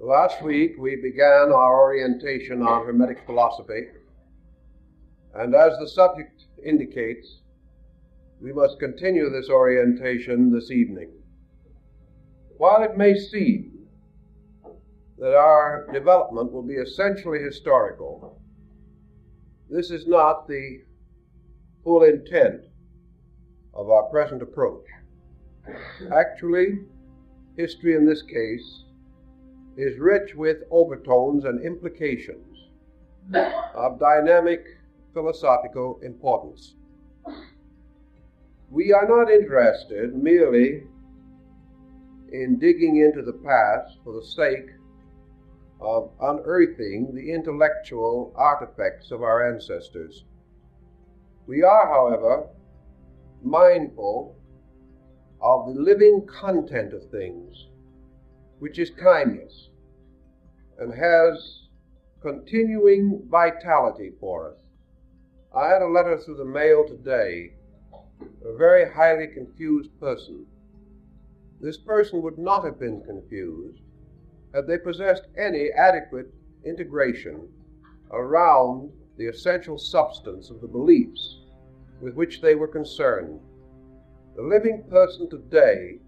Last week we began our orientation on Hermetic philosophy, and as the subject indicates, we must continue this orientation this evening. While it may seem that our development will be essentially historical, this is not the full intent of our present approach. Actually, history in this case is rich with overtones and implications of dynamic philosophical importance. We are not interested merely in digging into the past for the sake of unearthing the intellectual artifacts of our ancestors. We are, however, mindful of the living content of things, which is timeless and has continuing vitality for us. I had a letter through the mail today, a very highly confused person. This person would not have been confused had they possessed any adequate integration around the essential substance of the beliefs with which they were concerned. The living person today,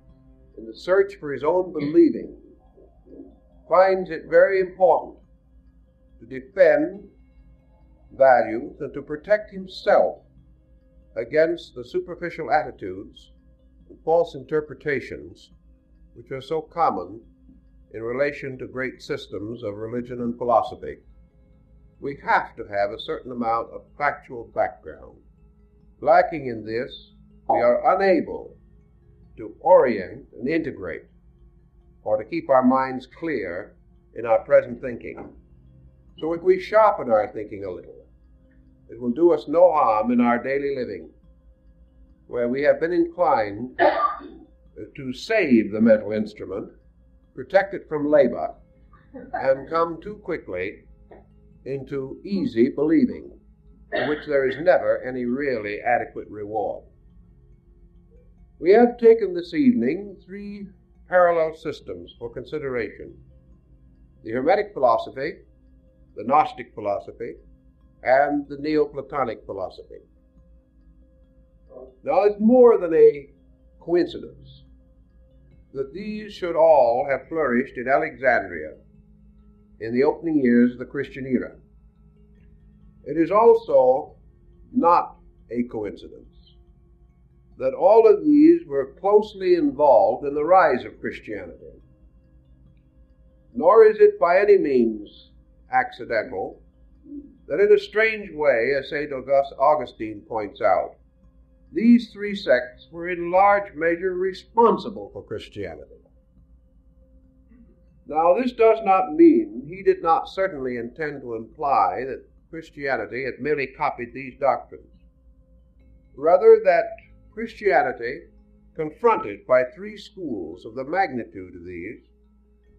in the search for his own believing, finds it very important to defend values and to protect himself against the superficial attitudes and false interpretations which are so common in relation to great systems of religion and philosophy. We have to have a certain amount of factual background. Lacking in this, we are unable to orient and integrate, or to keep our minds clear in our present thinking. So if we sharpen our thinking a little, it will do us no harm in our daily living, where we have been inclined to save the mental instrument, protect it from labor, and come too quickly into easy believing, in which there is never any really adequate reward. We have taken this evening three parallel systems for consideration: the Hermetic philosophy, the Gnostic philosophy, and the Neoplatonic philosophy. Now, it's more than a coincidence that these should all have flourished in Alexandria in the opening years of the Christian era. It is also not a coincidence that all of these were closely involved in the rise of Christianity. Nor is it by any means accidental that in a strange way, as St. Augustine points out, these three sects were in large measure responsible for Christianity. Now, this does not mean, he did not certainly intend to imply that Christianity had merely copied these doctrines. Rather, that Christianity, confronted by three schools of the magnitude of these,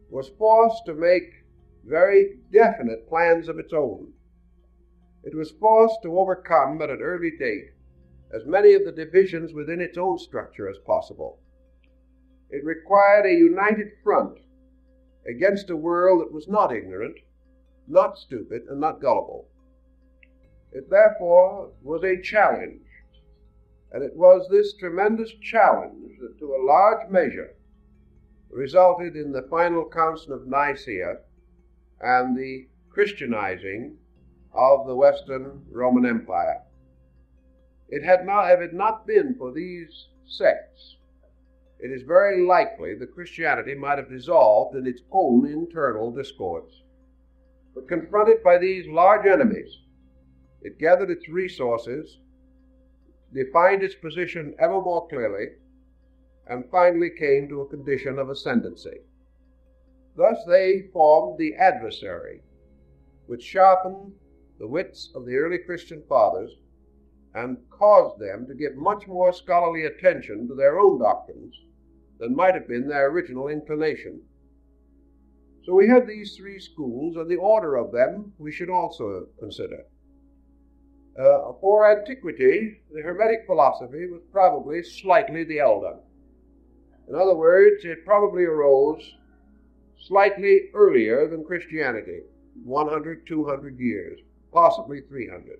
was forced to make very definite plans of its own. It was forced to overcome at an early date as many of the divisions within its own structure as possible. It required a united front against a world that was not ignorant, not stupid, and not gullible. It therefore was a challenge, and it was this tremendous challenge that to a large measure resulted in the final Council of Nicaea and the Christianizing of the Western Roman Empire. Have it not been for these sects, it is very likely that Christianity might have dissolved in its own internal discords. But confronted by these large enemies, it gathered its resources, defined its position ever more clearly, and finally came to a condition of ascendancy. Thus they formed the adversary, which sharpened the wits of the early Christian fathers and caused them to give much more scholarly attention to their own doctrines than might have been their original inclination. So we have these three schools, and the order of them we should also consider. For antiquity, the Hermetic philosophy was probably slightly the elder. In other words, it probably arose slightly earlier than Christianity, 100, 200 years, possibly 300.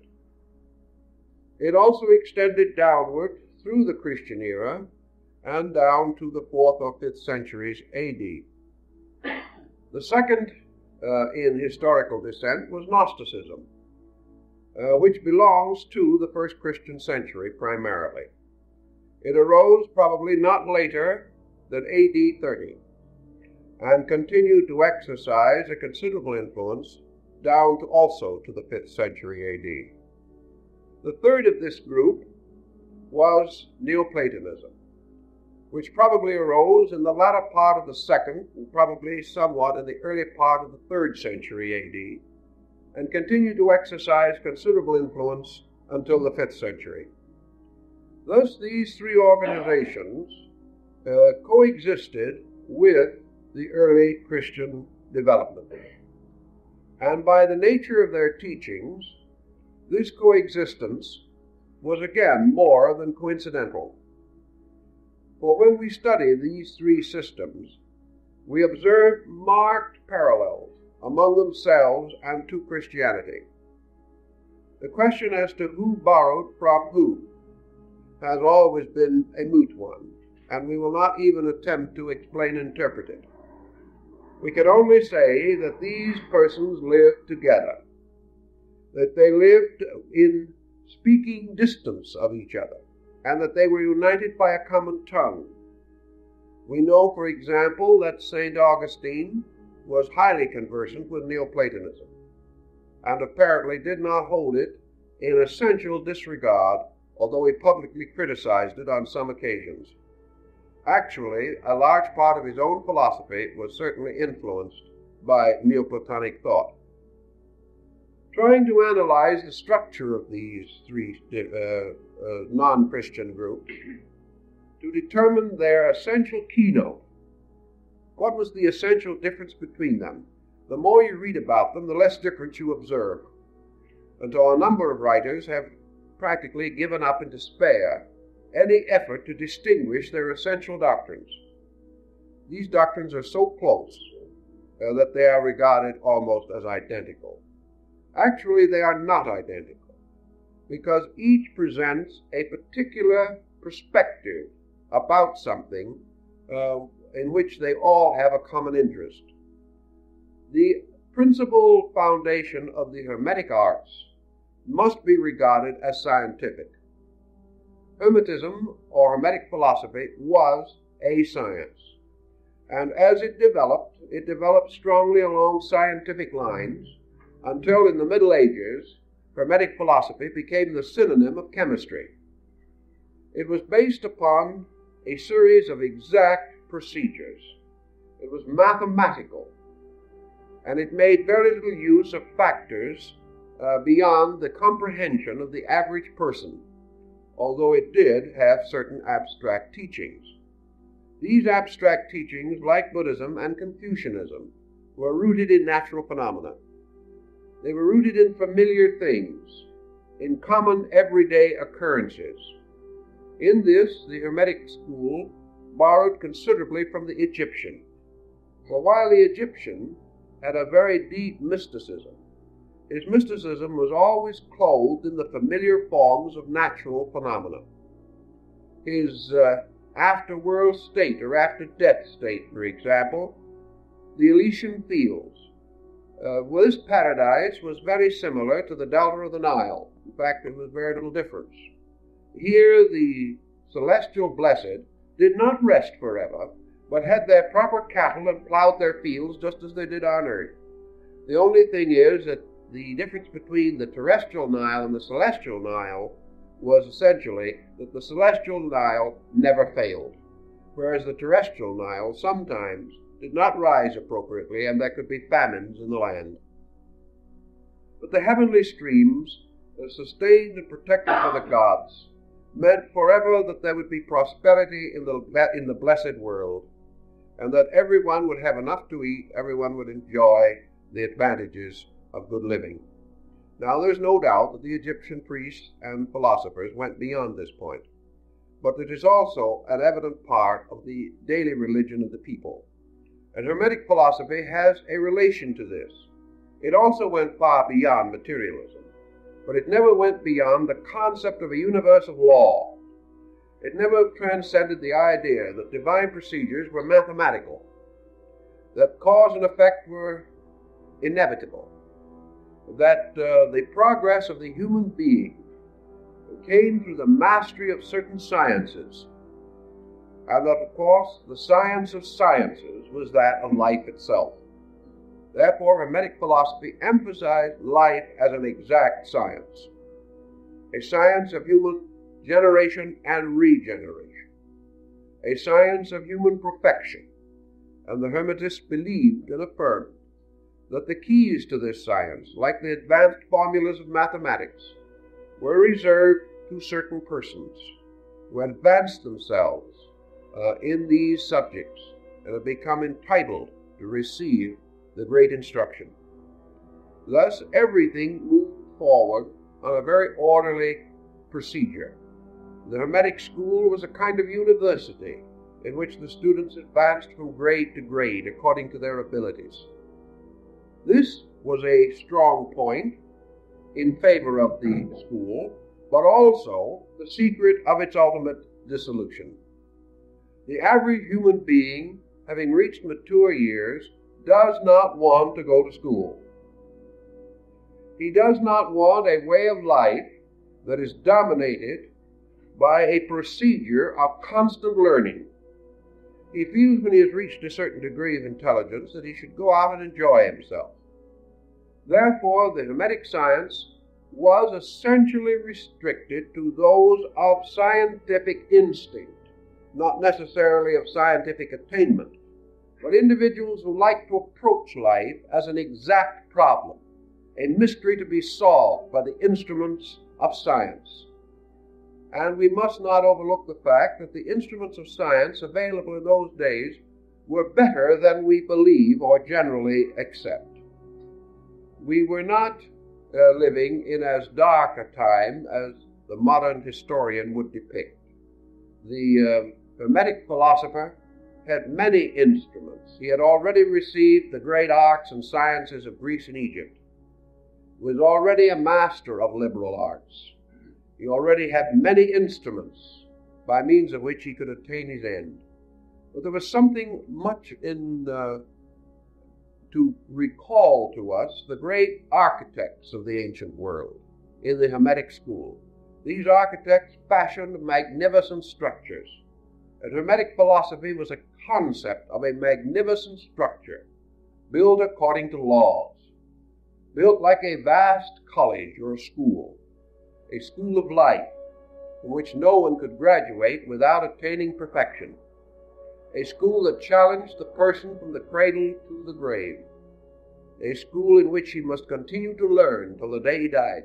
It also extended downward through the Christian era and down to the 4th or 5th centuries AD. The second in historical descent was Gnosticism, which belongs to the first Christian century primarily. It arose probably not later than AD 30 and continued to exercise a considerable influence down to also to the 5th century AD. The third of this group was Neoplatonism, which probably arose in the latter part of the 2nd and probably somewhat in the early part of the 3rd century AD, and continued to exercise considerable influence until the 5th century. Thus, these three organizations coexisted with the early Christian development. And by the nature of their teachings, this coexistence was again more than coincidental. For when we study these three systems, we observe marked parallels among themselves and to Christianity. The question as to who borrowed from who has always been a moot one, and we will not even attempt to explain and interpret it. We can only say that these persons lived together, that they lived in speaking distance of each other, and that they were united by a common tongue. We know, for example, that St. Augustine was highly conversant with Neoplatonism, and apparently did not hold it in essential disregard, although he publicly criticized it on some occasions. Actually, a large part of his own philosophy was certainly influenced by Neoplatonic thought. Trying to analyze the structure of these three non-Christian groups, to determine their essential keynote, what was the essential difference between them? The more you read about them, the less difference you observe, until a number of writers have practically given up in despair any effort to distinguish their essential doctrines. These doctrines are so close that they are regarded almost as identical. Actually, they are not identical, because each presents a particular perspective about something in which they all have a common interest. The principal foundation of the Hermetic arts must be regarded as scientific. Hermetism, or Hermetic philosophy, was a science, and as it developed strongly along scientific lines until in the Middle Ages, Hermetic philosophy became the synonym of chemistry. It was based upon a series of exact procedures. It was mathematical, and it made very little use of factors beyond the comprehension of the average person, although it did have certain abstract teachings. These abstract teachings, like Buddhism and Confucianism, were rooted in natural phenomena. They were rooted in familiar things, in common everyday occurrences. In this, the Hermetic school borrowed considerably from the Egyptian. For while the Egyptian had a very deep mysticism, his mysticism was always clothed in the familiar forms of natural phenomena. His after-world state, or after-death state, for example, the Elysian fields. This paradise was very similar to the delta of the Nile. In fact, there was very little difference. Here the celestial blessed did not rest forever, but had their proper cattle and plowed their fields just as they did on earth. The only thing is that the difference between the terrestrial Nile and the celestial Nile was essentially that the celestial Nile never failed, whereas the terrestrial Nile sometimes did not rise appropriately, and there could be famines in the land. But the heavenly streams, sustained and protected by the gods, meant forever that there would be prosperity in the blessed world, and that everyone would have enough to eat, everyone would enjoy the advantages of good living. Now, there's no doubt that the Egyptian priests and philosophers went beyond this point, but it is also an evident part of the daily religion of the people. And Hermetic philosophy has a relation to this. It also went far beyond materialism, but it never went beyond the concept of a universal law. It never transcended the idea that divine procedures were mathematical, that cause and effect were inevitable, that the progress of the human being came through the mastery of certain sciences, and that, of course, the science of sciences was that of life itself. Therefore, Hermetic philosophy emphasized life as an exact science, a science of human generation and regeneration, a science of human perfection, and the Hermetists believed and affirmed that the keys to this science, like the advanced formulas of mathematics, were reserved to certain persons who had advanced themselves in these subjects and have become entitled to receive the great instruction. Thus, everything moved forward on a very orderly procedure. The Hermetic school was a kind of university in which the students advanced from grade to grade according to their abilities. This was a strong point in favor of the school, but also the secret of its ultimate dissolution. The average human being, having reached mature years, does not want to go to school. He does not want a way of life that is dominated by a procedure of constant learning. He feels when he has reached a certain degree of intelligence that he should go out and enjoy himself. Therefore, the Hermetic science was essentially restricted to those of scientific instinct, not necessarily of scientific attainment, but individuals who like to approach life as an exact problem, a mystery to be solved by the instruments of science. And we must not overlook the fact that the instruments of science available in those days were better than we believe or generally accept. We were not living in as dark a time as the modern historian would depict. The Hermetic philosopher had many instruments. He had already received the great arts and sciences of Greece and Egypt, was already a master of liberal arts. He already had many instruments by means of which he could attain his end. But there was something much to recall to us the great architects of the ancient world in the Hermetic school. These architects fashioned magnificent structures. And Hermetic philosophy was a concept of a magnificent structure built according to laws, built like a vast college or a school of life from which no one could graduate without attaining perfection, a school that challenged the person from the cradle to the grave, a school in which he must continue to learn till the day he died.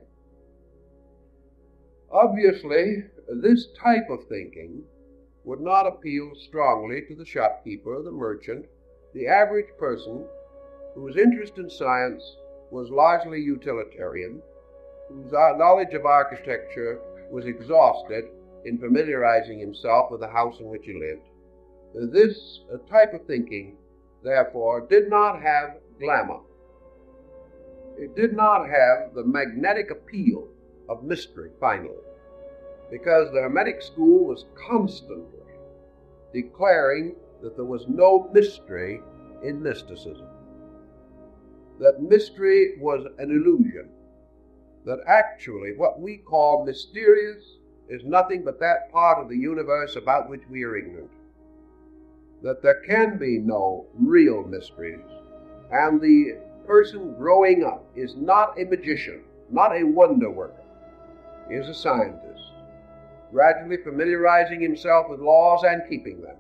Obviously, this type of thinking would not appeal strongly to the shopkeeper, the merchant, the average person whose interest in science was largely utilitarian, whose knowledge of architecture was exhausted in familiarizing himself with the house in which he lived. This type of thinking, therefore, did not have glamour. It did not have the magnetic appeal of mystery, finally, because the Hermetic school was constantly declaring that there was no mystery in mysticism, that mystery was an illusion, that actually what we call mysterious is nothing but that part of the universe about which we are ignorant, that there can be no real mysteries, and the person growing up is not a magician, not a wonder worker. He is a scientist, gradually familiarizing himself with laws and keeping them,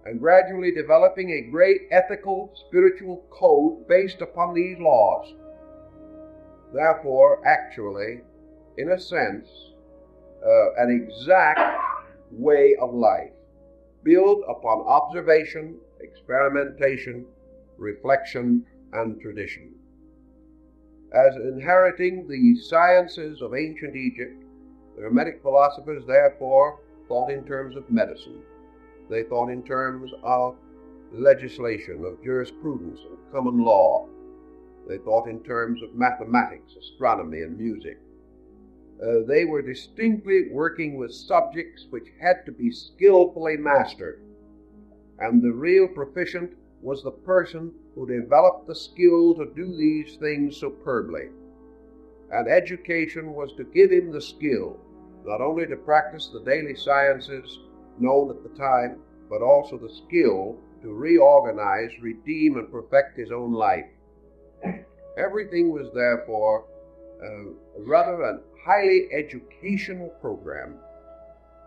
and gradually developing a great ethical, spiritual code based upon these laws. Therefore, actually, in a sense, an exact way of life, built upon observation, experimentation, reflection, and tradition. As inheriting the sciences of ancient Egypt, the Hermetic philosophers, therefore, thought in terms of medicine. They thought in terms of legislation, of jurisprudence and common law. They thought in terms of mathematics, astronomy, and music. They were distinctly working with subjects which had to be skillfully mastered, and the real proficient was the person who developed the skill to do these things superbly. And education was to give him the skill, not only to practice the daily sciences known at the time, but also the skill to reorganize, redeem, and perfect his own life. Everything was therefore rather a highly educational program,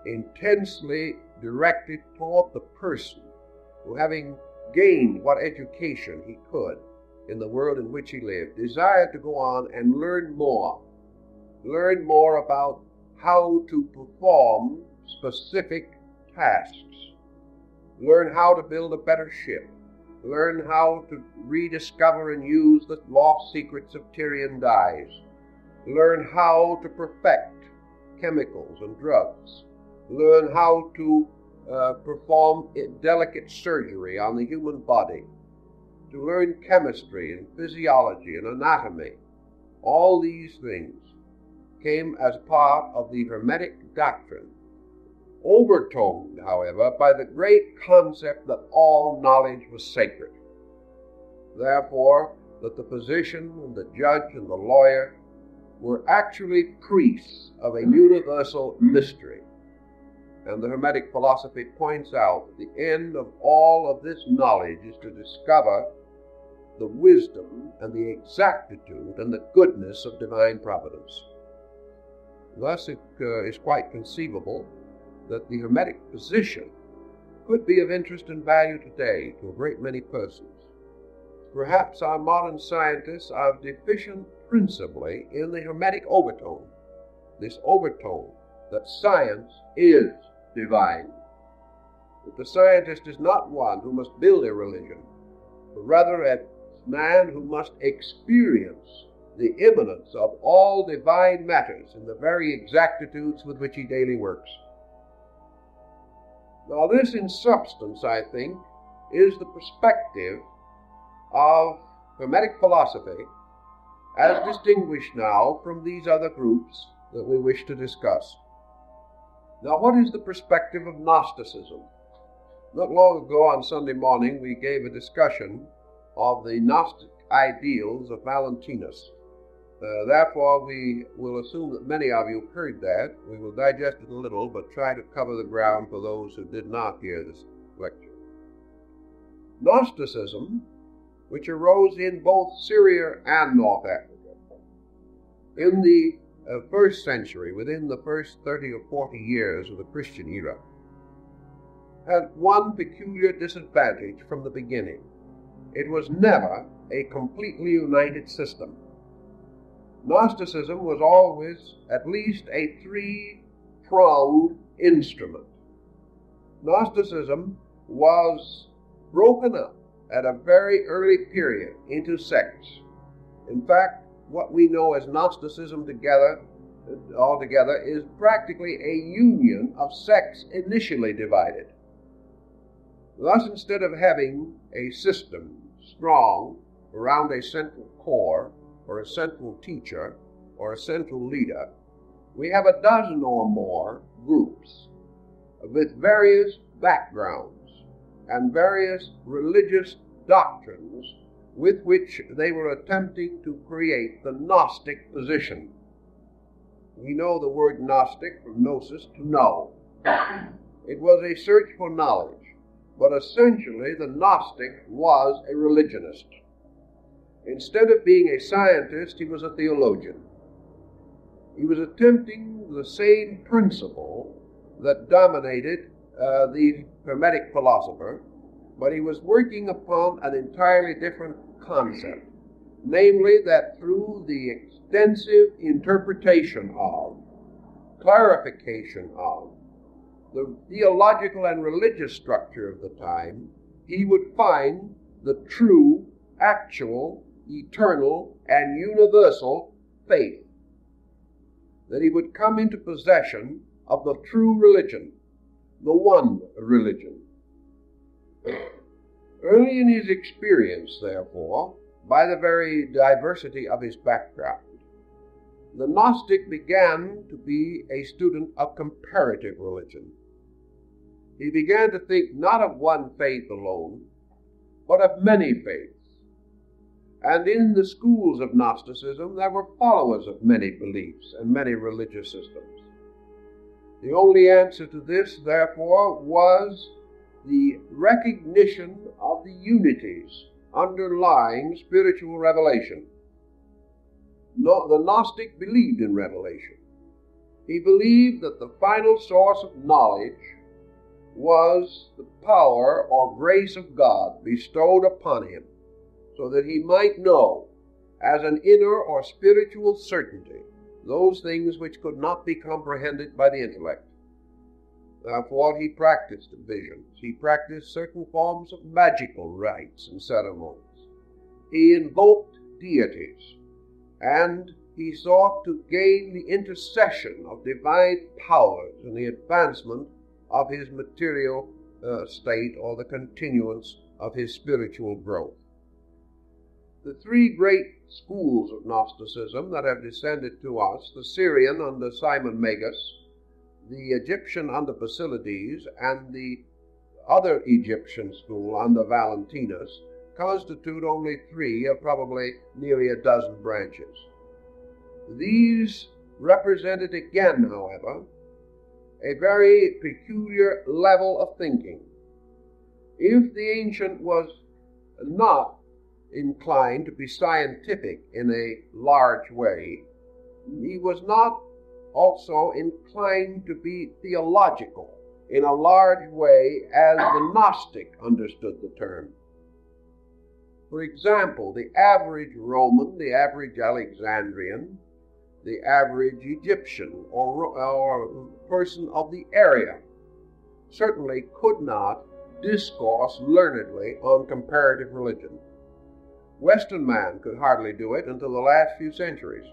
intensely directed toward the person who, having gained what education he could in the world in which he lived, desired to go on and learn more about how to perform specific tasks, learn how to build a better ship, learn how to rediscover and use the lost secrets of Tyrian dyes, learn how to perfect chemicals and drugs, learn how to perform delicate surgery on the human body, to learn chemistry and physiology and anatomy. All these things came as part of the Hermetic doctrine, overtoned, however, by the great concept that all knowledge was sacred. Therefore, that the physician and the judge and the lawyer were actually priests of a universal mystery. And the Hermetic philosophy points out that the end of all of this knowledge is to discover the wisdom and the exactitude and the goodness of divine providence. Thus it is quite conceivable that the Hermetic position could be of interest and value today to a great many persons. Perhaps our modern scientists are deficient principally in the Hermetic overtone, this overtone that science is divine, that the scientist is not one who must build a religion, but rather a man who must experience the immanence of all divine matters in the very exactitudes with which he daily works. Now this, in substance, I think, is the perspective of Hermetic philosophy as distinguished now from these other groups that we wish to discuss. Now, what is the perspective of Gnosticism? Not long ago on Sunday morning we gave a discussion of the Gnostic ideals of Valentinus. Therefore, we will assume that many of you heard that. We will digest it a little, but try to cover the ground for those who did not hear this lecture. Gnosticism, which arose in both Syria and North Africa in the first century, within the first 30 or 40 years of the Christian era, had one peculiar disadvantage from the beginning. It was never a completely united system. Gnosticism was always at least a three-pronged instrument. Gnosticism was broken up at a very early period into sects. In fact, what we know as Gnosticism altogether is practically a union of sects initially divided. Thus, instead of having a system strong around a central core, or a central teacher, or a central leader, we have a dozen or more groups with various backgrounds and various religious doctrines with which they were attempting to create the Gnostic position. We know the word Gnostic from gnosis, to know. It was a search for knowledge, but essentially the Gnostic was a religionist. Instead of being a scientist, he was a theologian. He was attempting the same principle that dominated the Hermetic philosopher, but he was working upon an entirely different concept, namely that through the extensive interpretation of, clarification of, the theological and religious structure of the time, he would find the true, actual, eternal, and universal faith, that he would come into possession of the true religion, the one religion. Early in his experience, therefore, by the very diversity of his background, the Gnostic began to be a student of comparative religion. He began to think not of one faith alone, but of many faiths. And in the schools of Gnosticism, there were followers of many beliefs and many religious systems. The only answer to this, therefore, was the recognition of the unities underlying spiritual revelation. The Gnostic believed in revelation. He believed that the final source of knowledge was the power or grace of God bestowed upon him, so that he might know, as an inner or spiritual certainty, those things which could not be comprehended by the intellect. Therefore, he practiced visions. He practiced certain forms of magical rites and ceremonies. He invoked deities, and he sought to gain the intercession of divine powers in the advancement of his material state, or the continuance of his spiritual growth. The three great schools of Gnosticism that have descended to us, the Syrian under Simon Magus, the Egyptian under Basilides, and the other Egyptian school under Valentinus, constitute only three of probably nearly a dozen branches. These represented again, however, a very peculiar level of thinking. If the ancient was not inclined to be scientific in a large way, he was not also inclined to be theological in a large way as the Gnostic understood the term. For example, the average Roman, the average Alexandrian, the average Egyptian or person of the area certainly could not discourse learnedly on comparative religion. Western man could hardly do it until the last few centuries.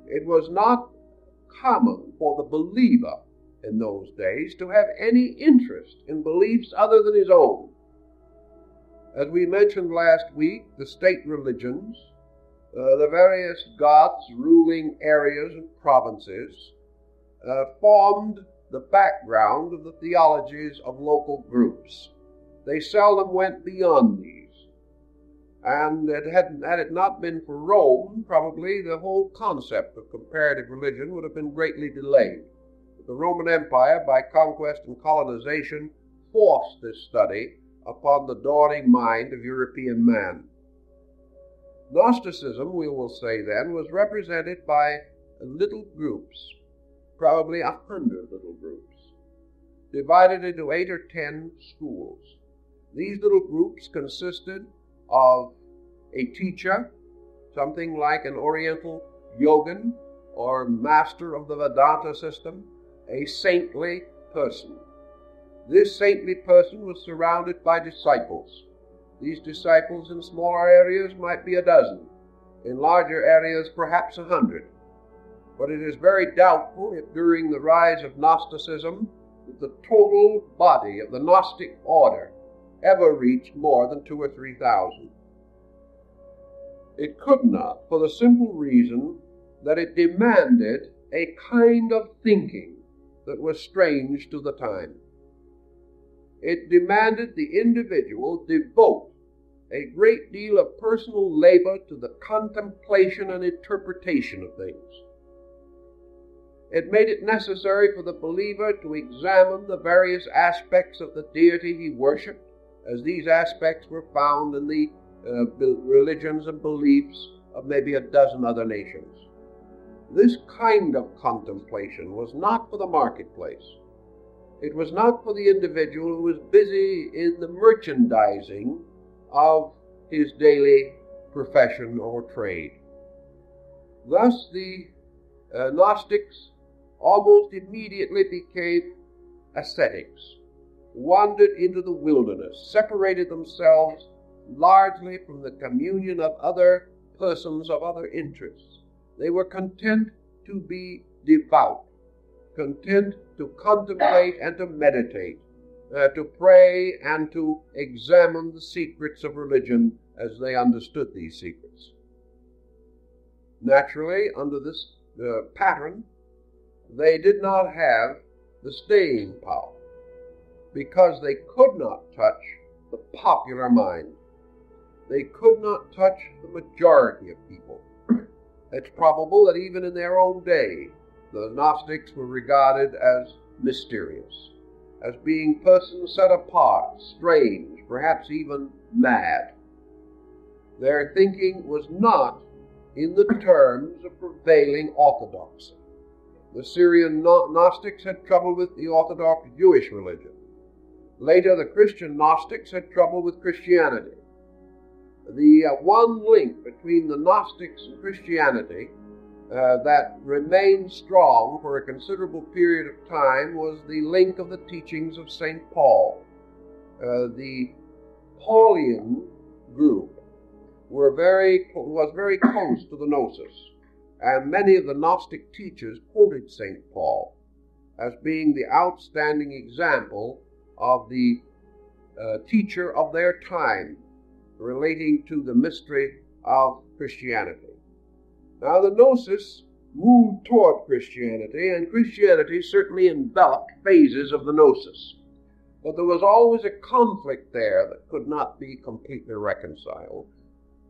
It was not common for the believer in those days to have any interest in beliefs other than his own. As we mentioned last week, the state religions, the various gods ruling areas and provinces, formed the background of the theologies of local groups. They seldom went beyond these. And had it not been for Rome, probably the whole concept of comparative religion would have been greatly delayed. But the Roman Empire, by conquest and colonization, forced this study upon the dawning mind of European man. Gnosticism, we will say then, was represented by little groups, probably 100 little groups, divided into 8 or 10 schools. These little groups consisted of a teacher, something like an Oriental yogin or master of the Vedanta system, a saintly person. This saintly person was surrounded by disciples. These disciples in smaller areas might be a dozen, in larger areas perhaps 100. But it is very doubtful if during the rise of Gnosticism the total body of the Gnostic order ever reached more than 2,000 or 3,000. It could not, for the simple reason that it demanded a kind of thinking that was strange to the time. It demanded the individual devote a great deal of personal labor to the contemplation and interpretation of things. It made it necessary for the believer to examine the various aspects of the deity he worshipped, as these aspects were found in the religions and beliefs of maybe a dozen other nations. This kind of contemplation was not for the marketplace. It was not for the individual who was busy in the merchandising of his daily profession or trade. Thus the Gnostics almost immediately became ascetics, wandered into the wilderness, separated themselves largely from the communion of other persons of other interests. They were content to be devout, content to contemplate and to meditate, to pray and to examine the secrets of religion as they understood these secrets. Naturally, under this pattern, they did not have the staying power because they could not touch the popular mind. They could not touch the majority of people. It's probable that even in their own day, the Gnostics were regarded as mysterious, as being persons set apart, strange, perhaps even mad. Their thinking was not in the terms of prevailing orthodoxy. The Syrian Gnostics had trouble with the Orthodox Jewish religion. Later, the Christian Gnostics had trouble with Christianity. The one link between the Gnostics and Christianity that remained strong for a considerable period of time was the link of the teachings of St. Paul. The Paulian group was very close to the gnosis, and many of the Gnostic teachers quoted St. Paul as being the outstanding example of the teacher of their time relating to the mystery of Christianity. Now, the gnosis moved toward Christianity, and Christianity certainly enveloped phases of the gnosis. But there was always a conflict there that could not be completely reconciled,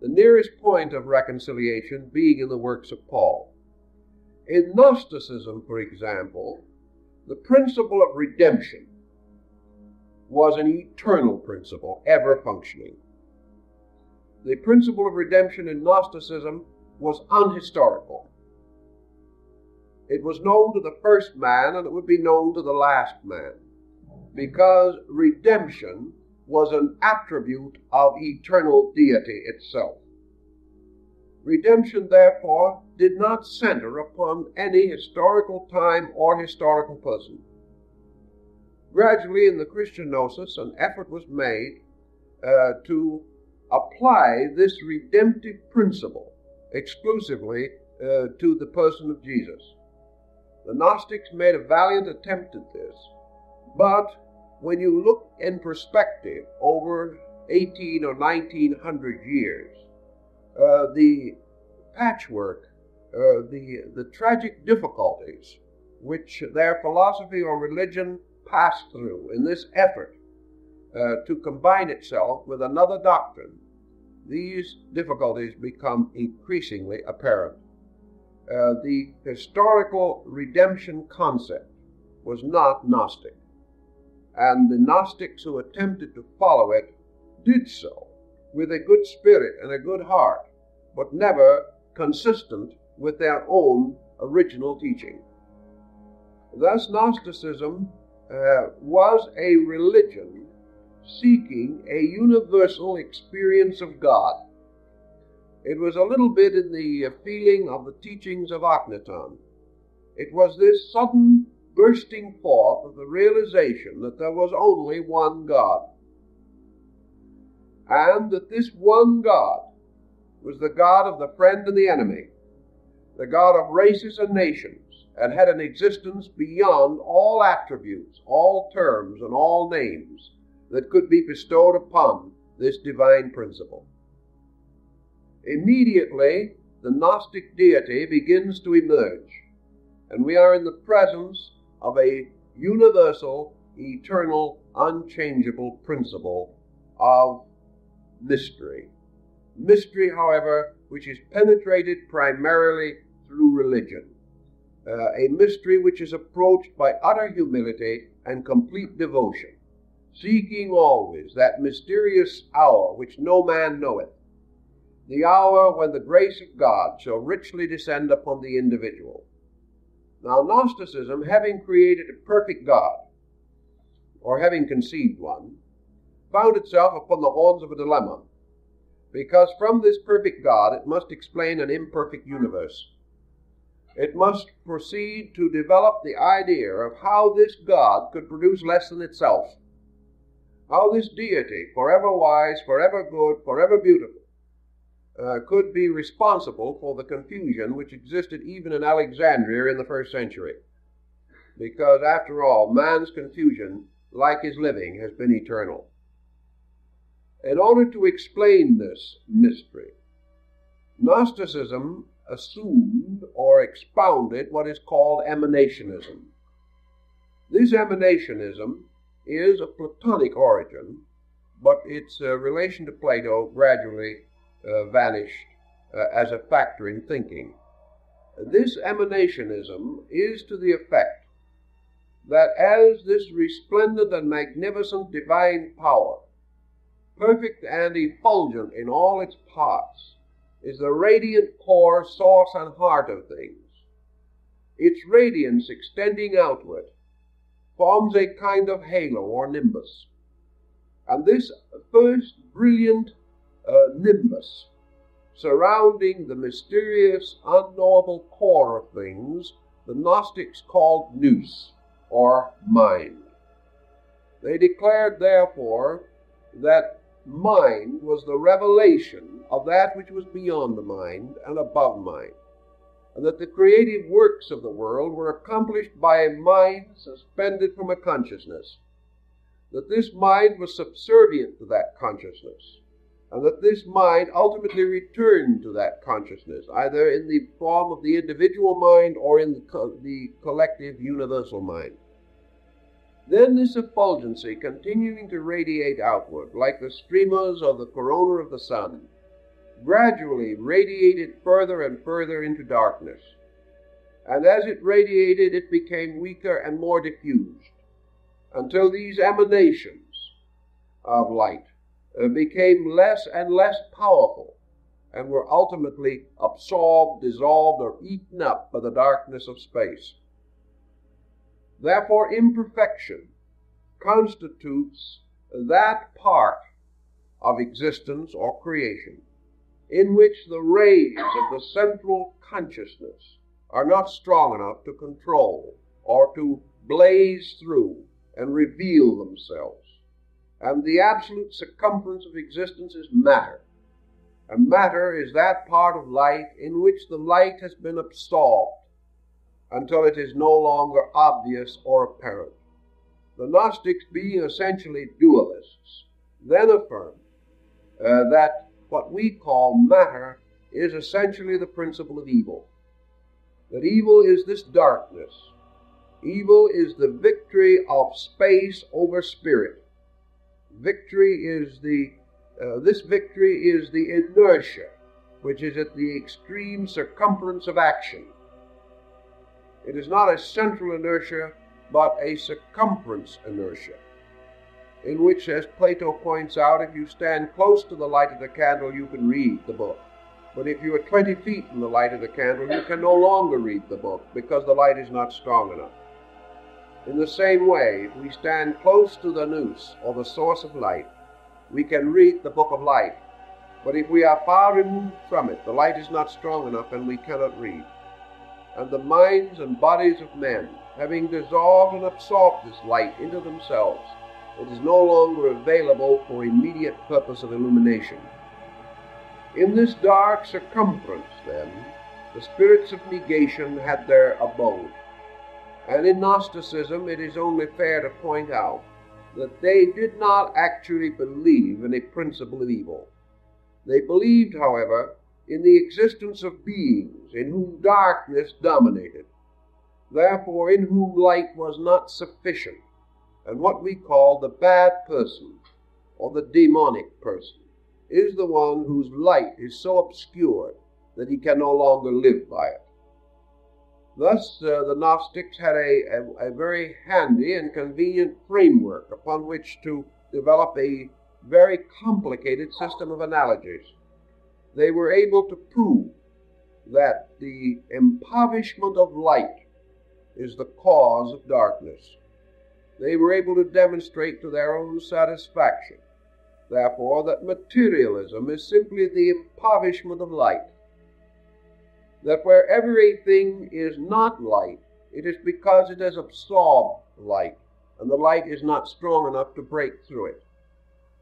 the nearest point of reconciliation being in the works of Paul. In Gnosticism, for example, the principle of redemption was an eternal principle, ever functioning. The principle of redemption in Gnosticism was unhistorical. It was known to the first man, and it would be known to the last man, because redemption was an attribute of eternal deity itself. Redemption, therefore, did not center upon any historical time or historical person. Gradually, in the Christian gnosis, an effort was made to apply this redemptive principle exclusively to the person of Jesus. The Gnostics made a valiant attempt at this, but when you look in perspective over 18 or 1900 years, the patchwork, the tragic difficulties which their philosophy or religion passed through in this effort to combine itself with another doctrine, these difficulties become increasingly apparent. The historical redemption concept was not Gnostic, and the Gnostics who attempted to follow it did so with a good spirit and a good heart, but never consistent with their own original teaching. Thus, Gnosticism was a religion seeking a universal experience of God. It was a little bit in the feeling of the teachings of Akhenaton. It was this sudden bursting forth of the realization that there was only one God, and that this one God was the God of the friend and the enemy, the God of races and nations, and had an existence beyond all attributes, all terms, and all names that could be bestowed upon this divine principle. Immediately, the Gnostic deity begins to emerge, and we are in the presence of a universal, eternal, unchangeable principle of mystery. Mystery, however, which is penetrated primarily through religion. A mystery which is approached by utter humility and complete devotion, seeking always that mysterious hour which no man knoweth, the hour when the grace of God shall richly descend upon the individual. Now, Gnosticism, having created a perfect God, or having conceived one, found itself upon the horns of a dilemma, because from this perfect God it must explain an imperfect universe. It must proceed to develop the idea of how this God could produce less than itself, how this deity, forever wise, forever good, forever beautiful, could be responsible for the confusion which existed even in Alexandria in the first century. Because, after all, man's confusion like his living, has been eternal. In order to explain this mystery, Gnosticism assumed or expounded what is called emanationism. This emanationism is of Platonic origin, but its relation to Plato gradually vanished as a factor in thinking. This emanationism is to the effect that as this resplendent and magnificent divine power, perfect and effulgent in all its parts, is the radiant core, source, and heart of things, its radiance extending outward forms a kind of halo or nimbus. And this first brilliant nimbus surrounding the mysterious, unknowable core of things, the Gnostics called nous, or mind. They declared, therefore, that mind was the revelation of that which was beyond the mind and above mind, and that the creative works of the world were accomplished by a mind suspended from a consciousness, that this mind was subservient to that consciousness, and that this mind ultimately returned to that consciousness, either in the form of the individual mind or in the collective universal mind. Then this effulgency, continuing to radiate outward, like the streamers of the corona of the sun, gradually radiated further and further into darkness. And as it radiated, it became weaker and more diffused, until these emanations of light became less and less powerful, and were ultimately absorbed, dissolved, or eaten up by the darkness of space. Therefore, imperfection constitutes that part of existence or creation in which the rays of the central consciousness are not strong enough to control or to blaze through and reveal themselves. And the absolute circumference of existence is matter. And matter is that part of light in which the light has been absorbed until it is no longer obvious or apparent. The Gnostics, being essentially dualists, then affirm that what we call matter is essentially the principle of evil. That evil is this darkness. Evil is the victory of space over spirit. Victory is this victory is the inertia, which is at the extreme circumference of action. It is not a central inertia, but a circumference inertia, in which, as Plato points out, if you stand close to the light of the candle, you can read the book. But if you are 20 feet from the light of the candle, you can no longer read the book, because the light is not strong enough. In the same way, if we stand close to the nous, or the source of light, we can read the book of light. But if we are far removed from it, the light is not strong enough, and we cannot read. And the minds and bodies of men, having dissolved and absorbed this light into themselves, it is no longer available for immediate purpose of illumination. In this dark circumference, then, the spirits of negation had their abode. And in Gnosticism, it is only fair to point out that they did not actually believe in a principle of evil. They believed, however, in the existence of beings in whom darkness dominated, therefore in whom light was not sufficient, and what we call the bad person, or the demonic person, is the one whose light is so obscured that he can no longer live by it. Thus, the Gnostics had a very handy and convenient framework upon which to develop a very complicated system of analogies. They were able to prove that the impoverishment of light is the cause of darkness. They were able to demonstrate to their own satisfaction, therefore, that materialism is simply the impoverishment of light. That wherever a thing is not light, it is because it has absorbed light, and the light is not strong enough to break through it.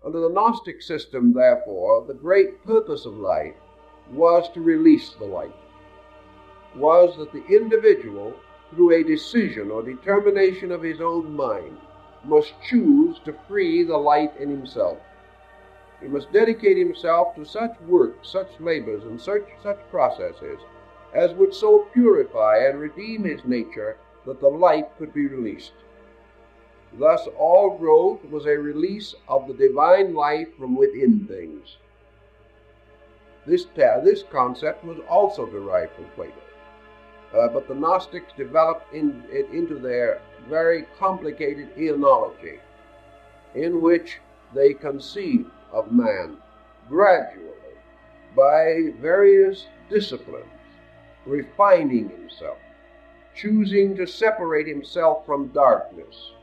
Under the Gnostic system, therefore, the great purpose of light was to release the light, was that the individual, through a decision or determination of his own mind, must choose to free the light in himself. He must dedicate himself to such work, such labors, and such processes as would so purify and redeem his nature that the light could be released. Thus all growth was a release of the divine life from within things. This concept was also derived from Plato, but the Gnostics developed it into their very complicated eonology, in which they conceived of man gradually by various disciplines, refining himself, choosing to separate himself from darkness,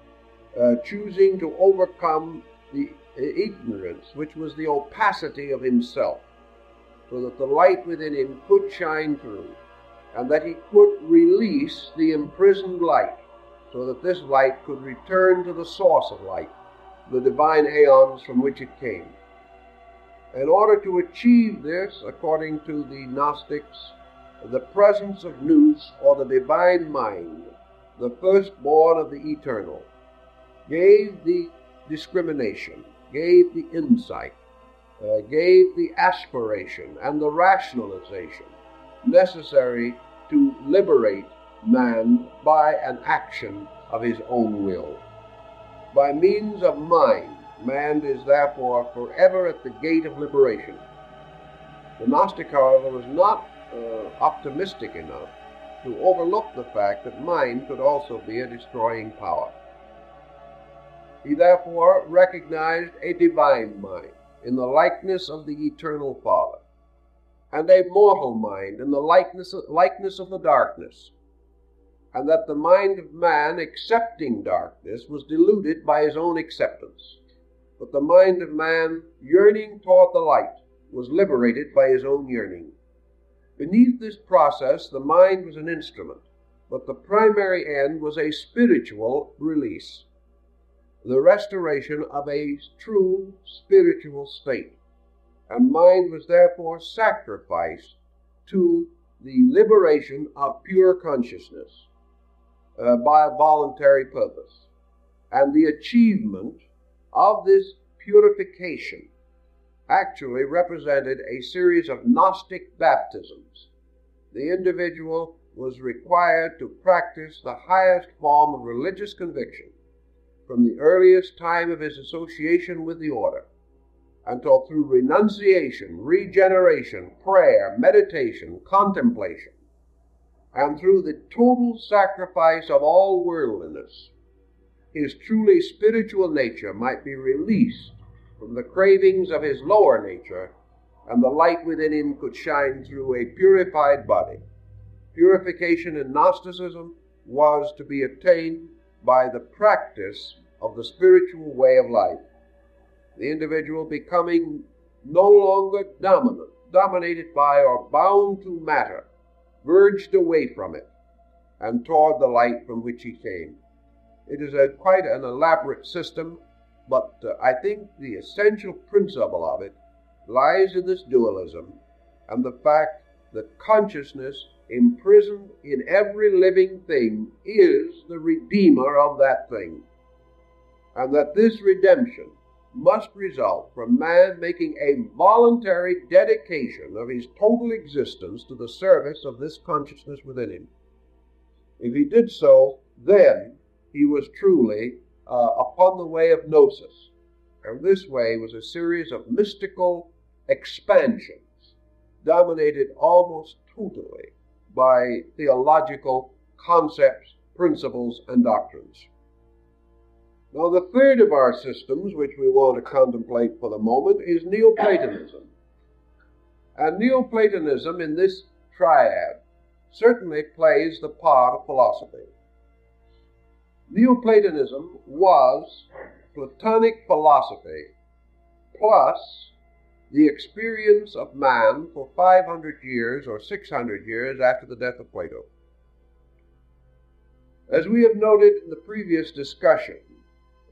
choosing to overcome the ignorance, which was the opacity of himself, so that the light within him could shine through, and that he could release the imprisoned light, so that this light could return to the source of light, the divine aeons from which it came. In order to achieve this, according to the Gnostics, the presence of nous, or the divine mind, the firstborn of the eternal, gave the discrimination, gave the insight, gave the aspiration and the rationalization necessary to liberate man by an action of his own will. By means of mind, man is therefore forever at the gate of liberation. The Gnostic, however, was not optimistic enough to overlook the fact that mind could also be a destroying power. He therefore recognized a divine mind in the likeness of the eternal Father, and a mortal mind in the likeness of the darkness, and that the mind of man accepting darkness was deluded by his own acceptance, but the mind of man yearning toward the light was liberated by his own yearning. Beneath this process, the mind was an instrument, but the primary end was a spiritual release, the restoration of a true spiritual state, and mind was therefore sacrificed to the liberation of pure consciousness by a voluntary purpose. And the achievement of this purification actually represented a series of Gnostic baptisms. The individual was required to practice the highest form of religious conviction from the earliest time of his association with the order, until through renunciation, regeneration, prayer, meditation, contemplation, and through the total sacrifice of all worldliness, his truly spiritual nature might be released from the cravings of his lower nature, and the light within him could shine through a purified body. Purification in Gnosticism was to be attained by the practice of the spiritual way of life, the individual becoming no longer dominated by or bound to matter, verged away from it, and toward the light from which he came. It is quite an elaborate system, but I think the essential principle of it lies in this dualism and the fact that consciousness imprisoned in every living thing is the redeemer of that thing, and that this redemption must result from man making a voluntary dedication of his total existence to the service of this consciousness within him. If he did so, then he was truly upon the way of gnosis, and this way was a series of mystical expansions dominated almost totally by theological concepts, principles, and doctrines. Now, the third of our systems, which we want to contemplate for the moment, is Neoplatonism. And Neoplatonism in this triad certainly plays the part of philosophy. Neoplatonism was Platonic philosophy plus the experience of man for 500 years or 600 years after the death of Plato. As we have noted in the previous discussion,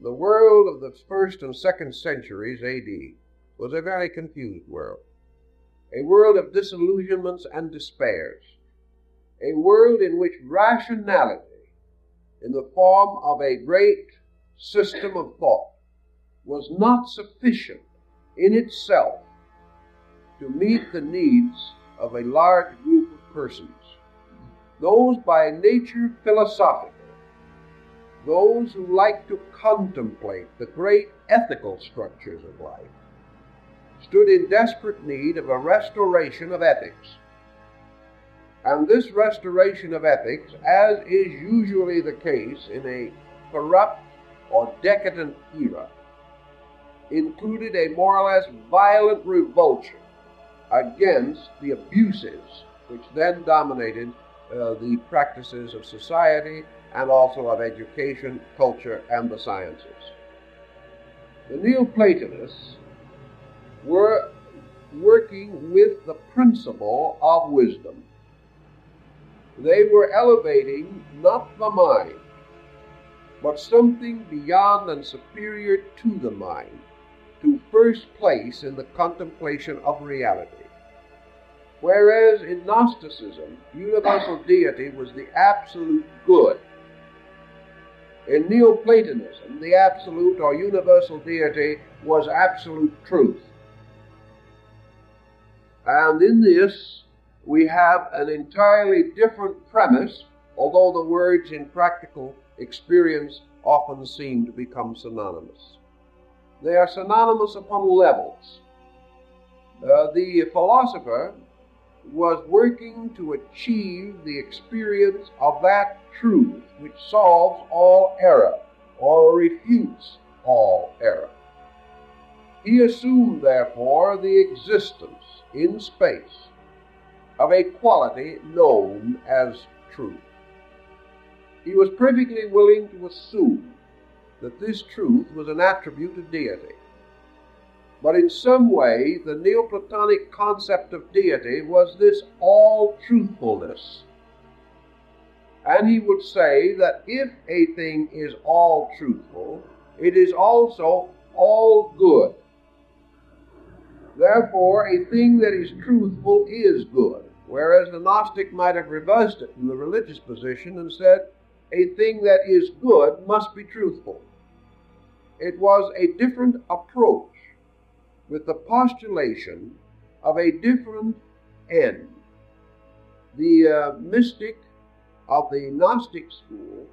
the world of the 1st and 2nd centuries A.D. was a very confused world, a world of disillusionments and despairs, a world in which rationality, in the form of a great system of thought was not sufficient in itself to meet the needs of a large group of persons, those by nature philosophical, those who like to contemplate the great ethical structures of life, stood in desperate need of a restoration of ethics. And this restoration of ethics, as is usually the case in a corrupt or decadent era, included a more or less violent revulsion against the abuses which then dominated the practices of society and also of education, culture, and the sciences. The Neoplatonists were working with the principle of wisdom. They were elevating not the mind, but something beyond and superior to the mind, to first place in the contemplation of reality. Whereas in Gnosticism, universal deity was the absolute good. In Neoplatonism, the absolute or universal deity was absolute truth. And in this, we have an entirely different premise, although the words in practical experience often seem to become synonymous. They are synonymous upon levels. The philosopher was working to achieve the experience of that truth which solves all error or refutes all error. He assumed, therefore, the existence in space of a quality known as truth. He was perfectly willing to assume that this truth was an attribute of deity. But in some way, the Neoplatonic concept of deity was this all-truthfulness. And he would say that if a thing is all-truthful, it is also all-good. Therefore, a thing that is truthful is good, whereas the Gnostic might have reversed it from the religious position and said, a thing that is good must be truthful. It was a different approach with the postulation of a different end. The mystic of the Gnostic school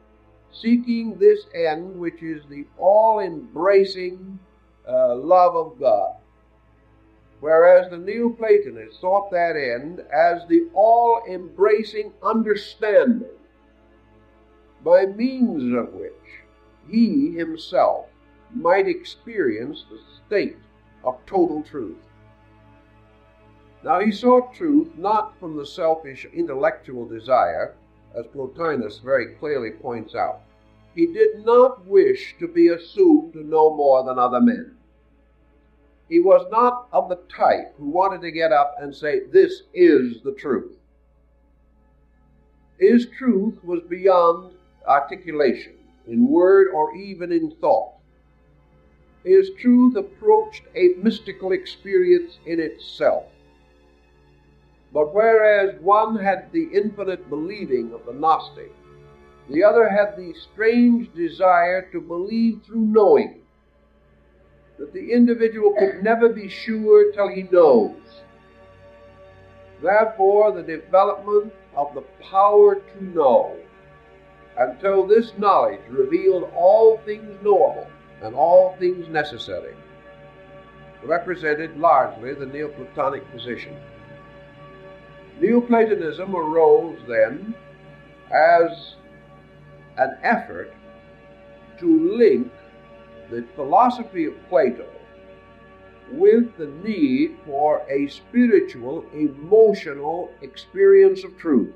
seeking this end, which is the all-embracing love of God, whereas the Neoplatonists sought that end as the all-embracing understanding, by means of which he himself might experience the state of total truth. Now, he sought truth not from the selfish intellectual desire, as Plotinus very clearly points out. He did not wish to be assumed to know more than other men. He was not of the type who wanted to get up and say, this is the truth. His truth was beyond articulation, in word or even in thought. His truth approached a mystical experience in itself. But whereas one had the infinite believing of the Gnostic, the other had the strange desire to believe through knowing, that the individual could never be sure till he knows. Therefore, the development of the power to know, until this knowledge revealed all things knowable and all things necessary, represented largely the Neoplatonic position. Neoplatonism arose then as an effort to link the philosophy of Plato with the need for a spiritual, emotional experience of truth.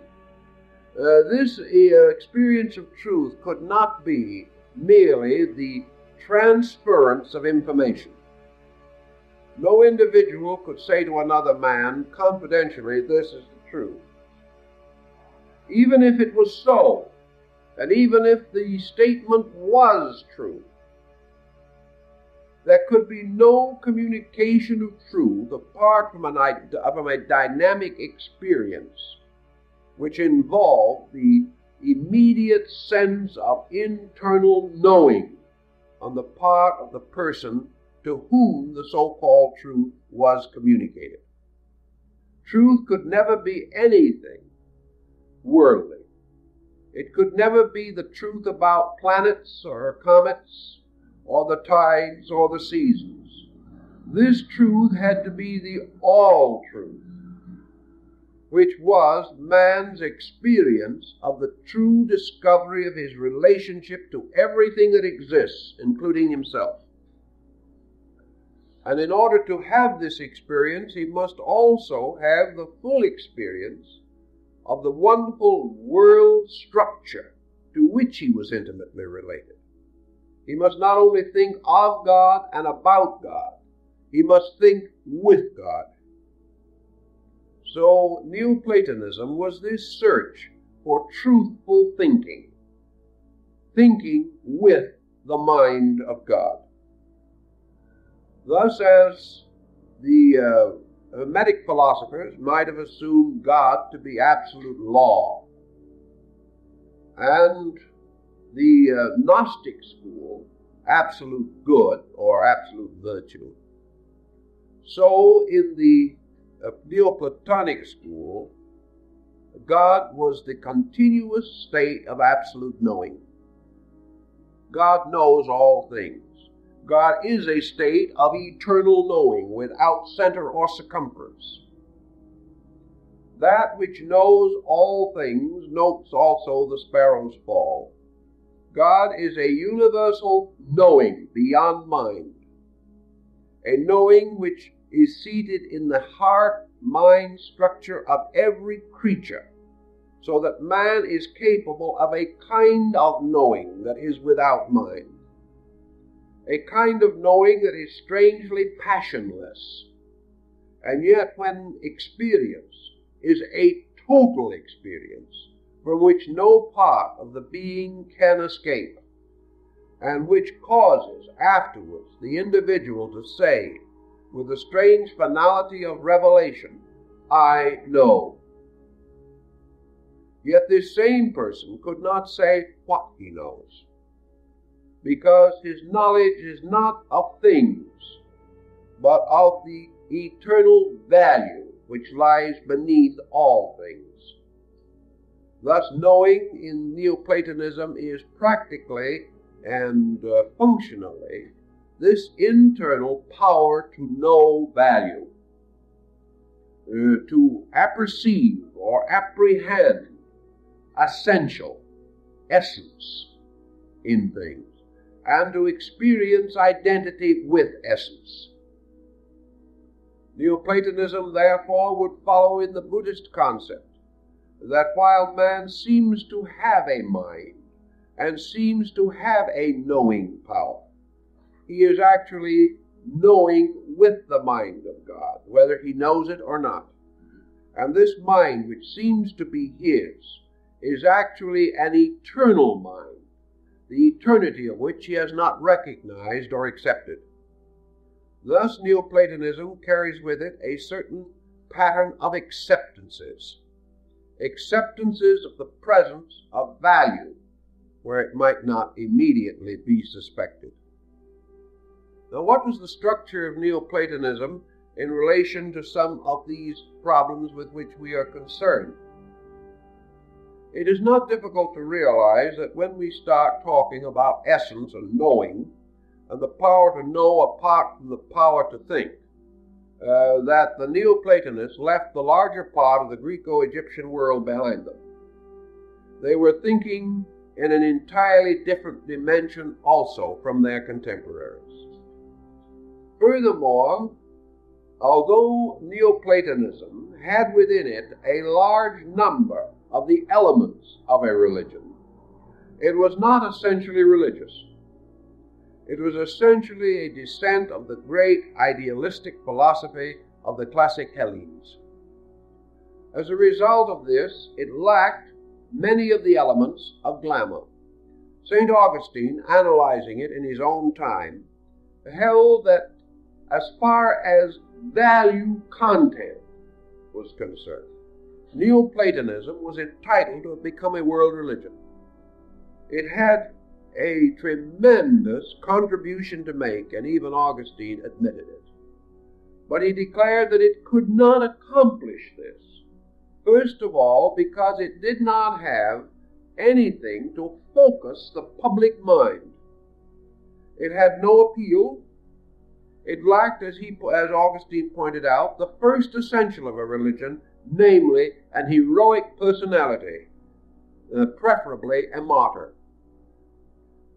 This experience of truth could not be merely the transference of information. No individual could say to another man confidentially, this is the truth. Even if it was so, and even if the statement was true, there could be no communication of truth apart from a dynamic experience which involved the immediate sense of internal knowing on the part of the person to whom the so-called truth was communicated. Truth could never be anything worldly. It could never be the truth about planets or comets or the tides or the seasons. This truth had to be the all truth, which was man's experience of the true discovery of his relationship to everything that exists, including himself. And in order to have this experience, he must also have the full experience of the wonderful world structure to which he was intimately related. He must not only think of God and about God, he must think with God. So Neoplatonism was this search for truthful thinking, thinking with the mind of God. Thus, as the Hermetic philosophers might have assumed God to be absolute law, and the Gnostic school absolute good or absolute virtue, so in the Neoplatonic school, God was the continuous state of absolute knowing. God knows all things. God is a state of eternal knowing without center or circumference. That which knows all things notes also the sparrow's fall. God is a universal knowing beyond mind, a knowing which is seated in the heart-mind structure of every creature, so that man is capable of a kind of knowing that is without mind, a kind of knowing that is strangely passionless, and yet when experienced is a total experience from which no part of the being can escape, and which causes afterwards the individual to say, with the strange finality of revelation, I know. Yet this same person could not say what he knows, because his knowledge is not of things, but of the eternal value which lies beneath all things. Thus, knowing in Neoplatonism is practically and functionally this internal power to know value, to apperceive or apprehend essential essence in things, and to experience identity with essence. Neoplatonism, therefore, would follow in the Buddhist concept that while man seems to have a mind and seems to have a knowing power, he is actually knowing with the mind of God, whether he knows it or not. And this mind, which seems to be his, is actually an eternal mind, the eternity of which he has not recognized or accepted. Thus, Neoplatonism carries with it a certain pattern of acceptances of the presence of value where it might not immediately be suspected. Now, what was the structure of Neoplatonism in relation to some of these problems with which we are concerned? It is not difficult to realize that when we start talking about essence and knowing, and the power to know apart from the power to think, that the Neoplatonists left the larger part of the Greco-Egyptian world behind them. They were thinking in an entirely different dimension also from their contemporaries. Furthermore, although Neoplatonism had within it a large number of the elements of a religion, it was not essentially religious. It was essentially a descent of the great idealistic philosophy of the classic Hellenes. As a result of this, it lacked many of the elements of glamour. St. Augustine, analyzing it in his own time, held that as far as value content was concerned, Neoplatonism was entitled to become a world religion. It had a tremendous contribution to make, and even Augustine admitted it. But he declared that it could not accomplish this. First of all, because it did not have anything to focus the public mind. It had no appeal. It lacked, as Augustine pointed out, the first essential of a religion, namely an heroic personality, preferably a martyr.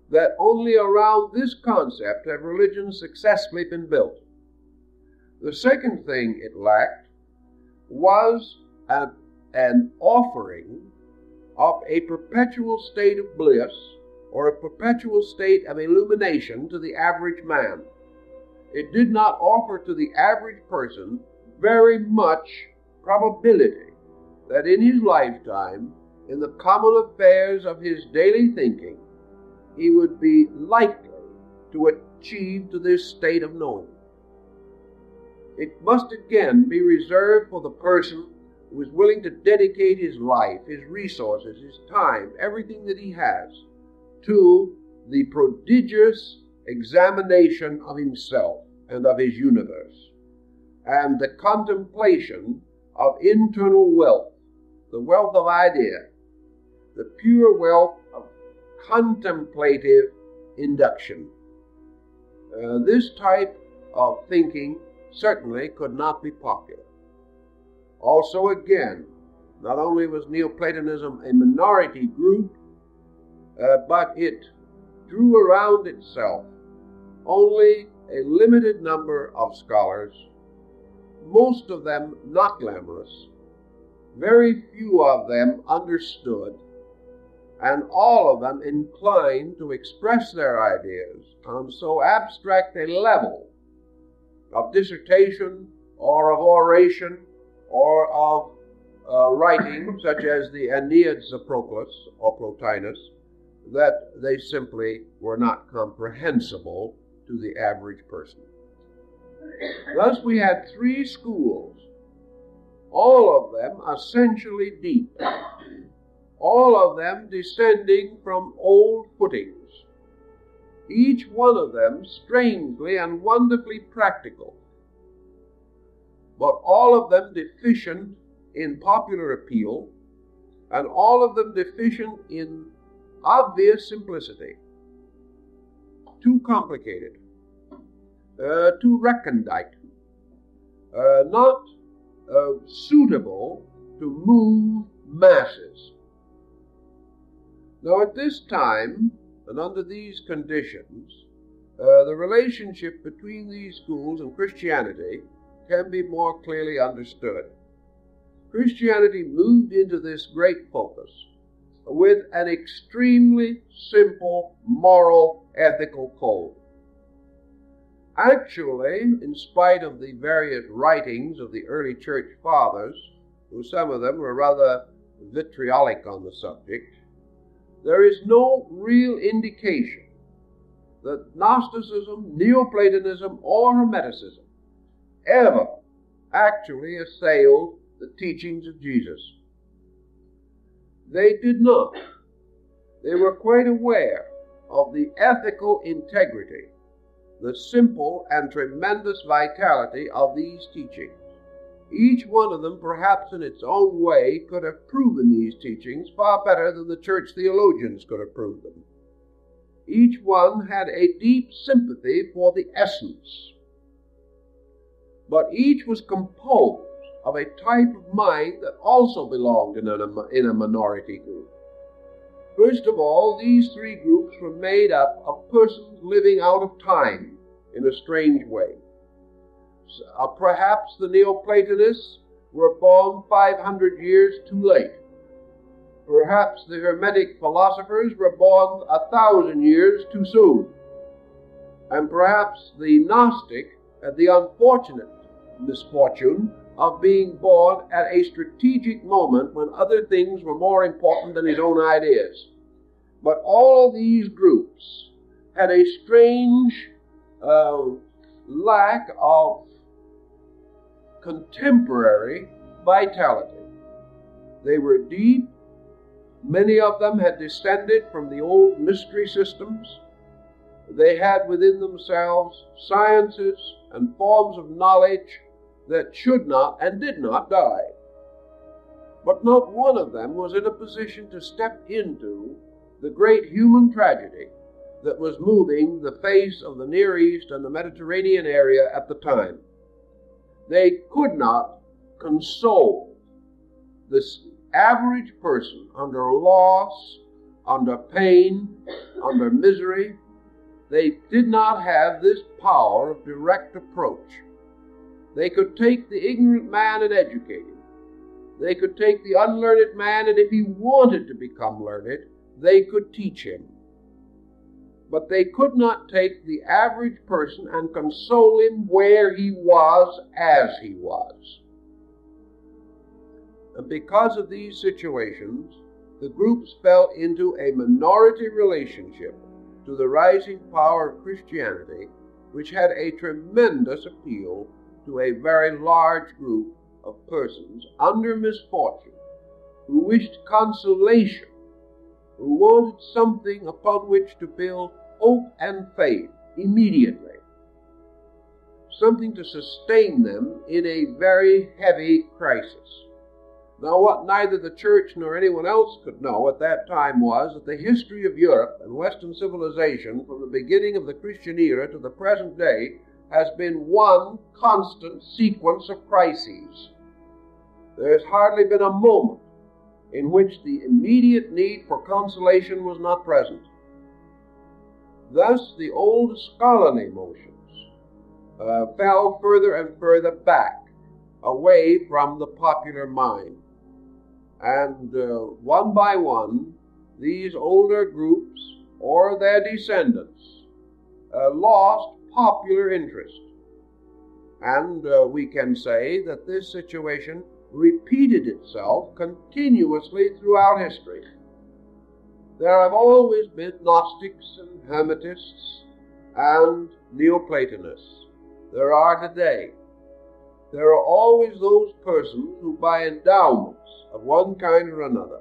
That only around this concept have religions successfully been built. The second thing it lacked was an offering of a perpetual state of bliss or a perpetual state of illumination to the average man. It did not offer to the average person very much probability that in his lifetime, in the common affairs of his daily thinking, he would be likely to achieve to this state of knowing. It must again be reserved for the person who is willing to dedicate his life, his resources, his time, everything that he has, to the prodigious examination of himself and of his universe, and the contemplation of internal wealth, the wealth of idea, the pure wealth of contemplative induction. This type of thinking certainly could not be popular. Also, again, not only was Neoplatonism a minority group, but it drew around itself only a limited number of scholars, most of them not glamorous, very few of them understood, and all of them inclined to express their ideas on so abstract a level of dissertation or of oration or of writing, such as the Aeneads of Proclus or Plotinus, that they simply were not comprehensible to the average person. Thus we had three schools, all of them essentially deep, all of them descending from old footings, each one of them strangely and wonderfully practical, but all of them deficient in popular appeal, and all of them deficient in obvious simplicity, too complicated, too recondite, not suitable to move masses. Now, at this time, and under these conditions, the relationship between these schools and Christianity can be more clearly understood. Christianity moved into this great focus with an extremely simple moral ethical code. Actually, in spite of the various writings of the early church fathers, who some of them were rather vitriolic on the subject, there is no real indication that Gnosticism, Neoplatonism, or Hermeticism ever actually assailed the teachings of Jesus. They did not. They were quite aware of the ethical integrity, the simple and tremendous vitality of these teachings. Each one of them, perhaps in its own way, could have proven these teachings far better than the church theologians could have proved them. Each one had a deep sympathy for the essence, but each was composed of a type of mind that also belonged in a minority group. First of all, these three groups were made up of persons living out of time in a strange way. Perhaps the Neoplatonists were born 500 years too late. Perhaps the Hermetic philosophers were born 1,000 years too soon. And perhaps the Gnostic had the unfortunate misfortune of being born at a strategic moment when other things were more important than his own ideas. But all these groups had a strange lack of contemporary vitality. They were deep, Many of them had descended from the old mystery systems. They had within themselves sciences and forms of knowledge that should not and did not die. But not one of them was in a position to step into the great human tragedy that was moving the face of the Near East and the Mediterranean area at the time. They could not console this average person under loss, under pain, under misery. They did not have this power of direct approach. They could take the ignorant man and educate him. They could take the unlearned man, and if he wanted to become learned, they could teach him. But they could not take the average person and console him where he was as he was. And because of these situations, the groups fell into a minority relationship to the rising power of Christianity, which had a tremendous appeal to a very large group of persons under misfortune, who wished consolation, who wanted something upon which to build hope and faith immediately, something to sustain them in a very heavy crisis. Now, what neither the church nor anyone else could know at that time was that the history of Europe and Western civilization from the beginning of the Christian era to the present day has been one constant sequence of crises. There has hardly been a moment in which the immediate need for consolation was not present. Thus, the old scholarly motions fell further and further back, away from the popular mind. And one by one, these older groups, or their descendants, lost popular interest. And we can say that this situation repeated itself continuously throughout history. There have always been Gnostics and Hermetists and Neoplatonists. There are today. There are always those persons who, by endowments of one kind or another,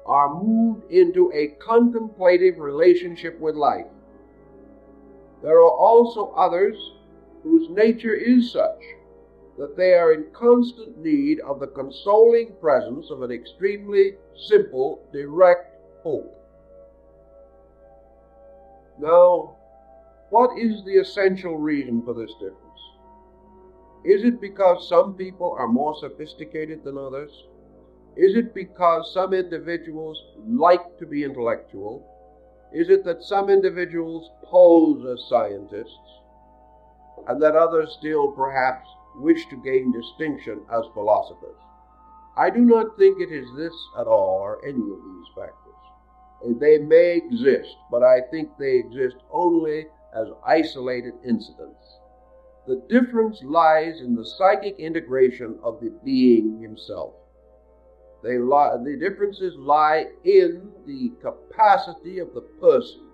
are moved into a contemplative relationship with life. There are also others whose nature is such that they are in constant need of the consoling presence of an extremely simple, direct hope. Now, what is the essential reason for this difference? Is it because some people are more sophisticated than others? Is it because some individuals like to be intellectual? Is it that some individuals pose as scientists, and that others still perhaps wish to gain distinction as philosophers? I do not think it is this at all, or any of these factors. They may exist, but I think they exist only as isolated incidents. The difference lies in the psychic integration of the being himself. The differences lie in the capacity of the person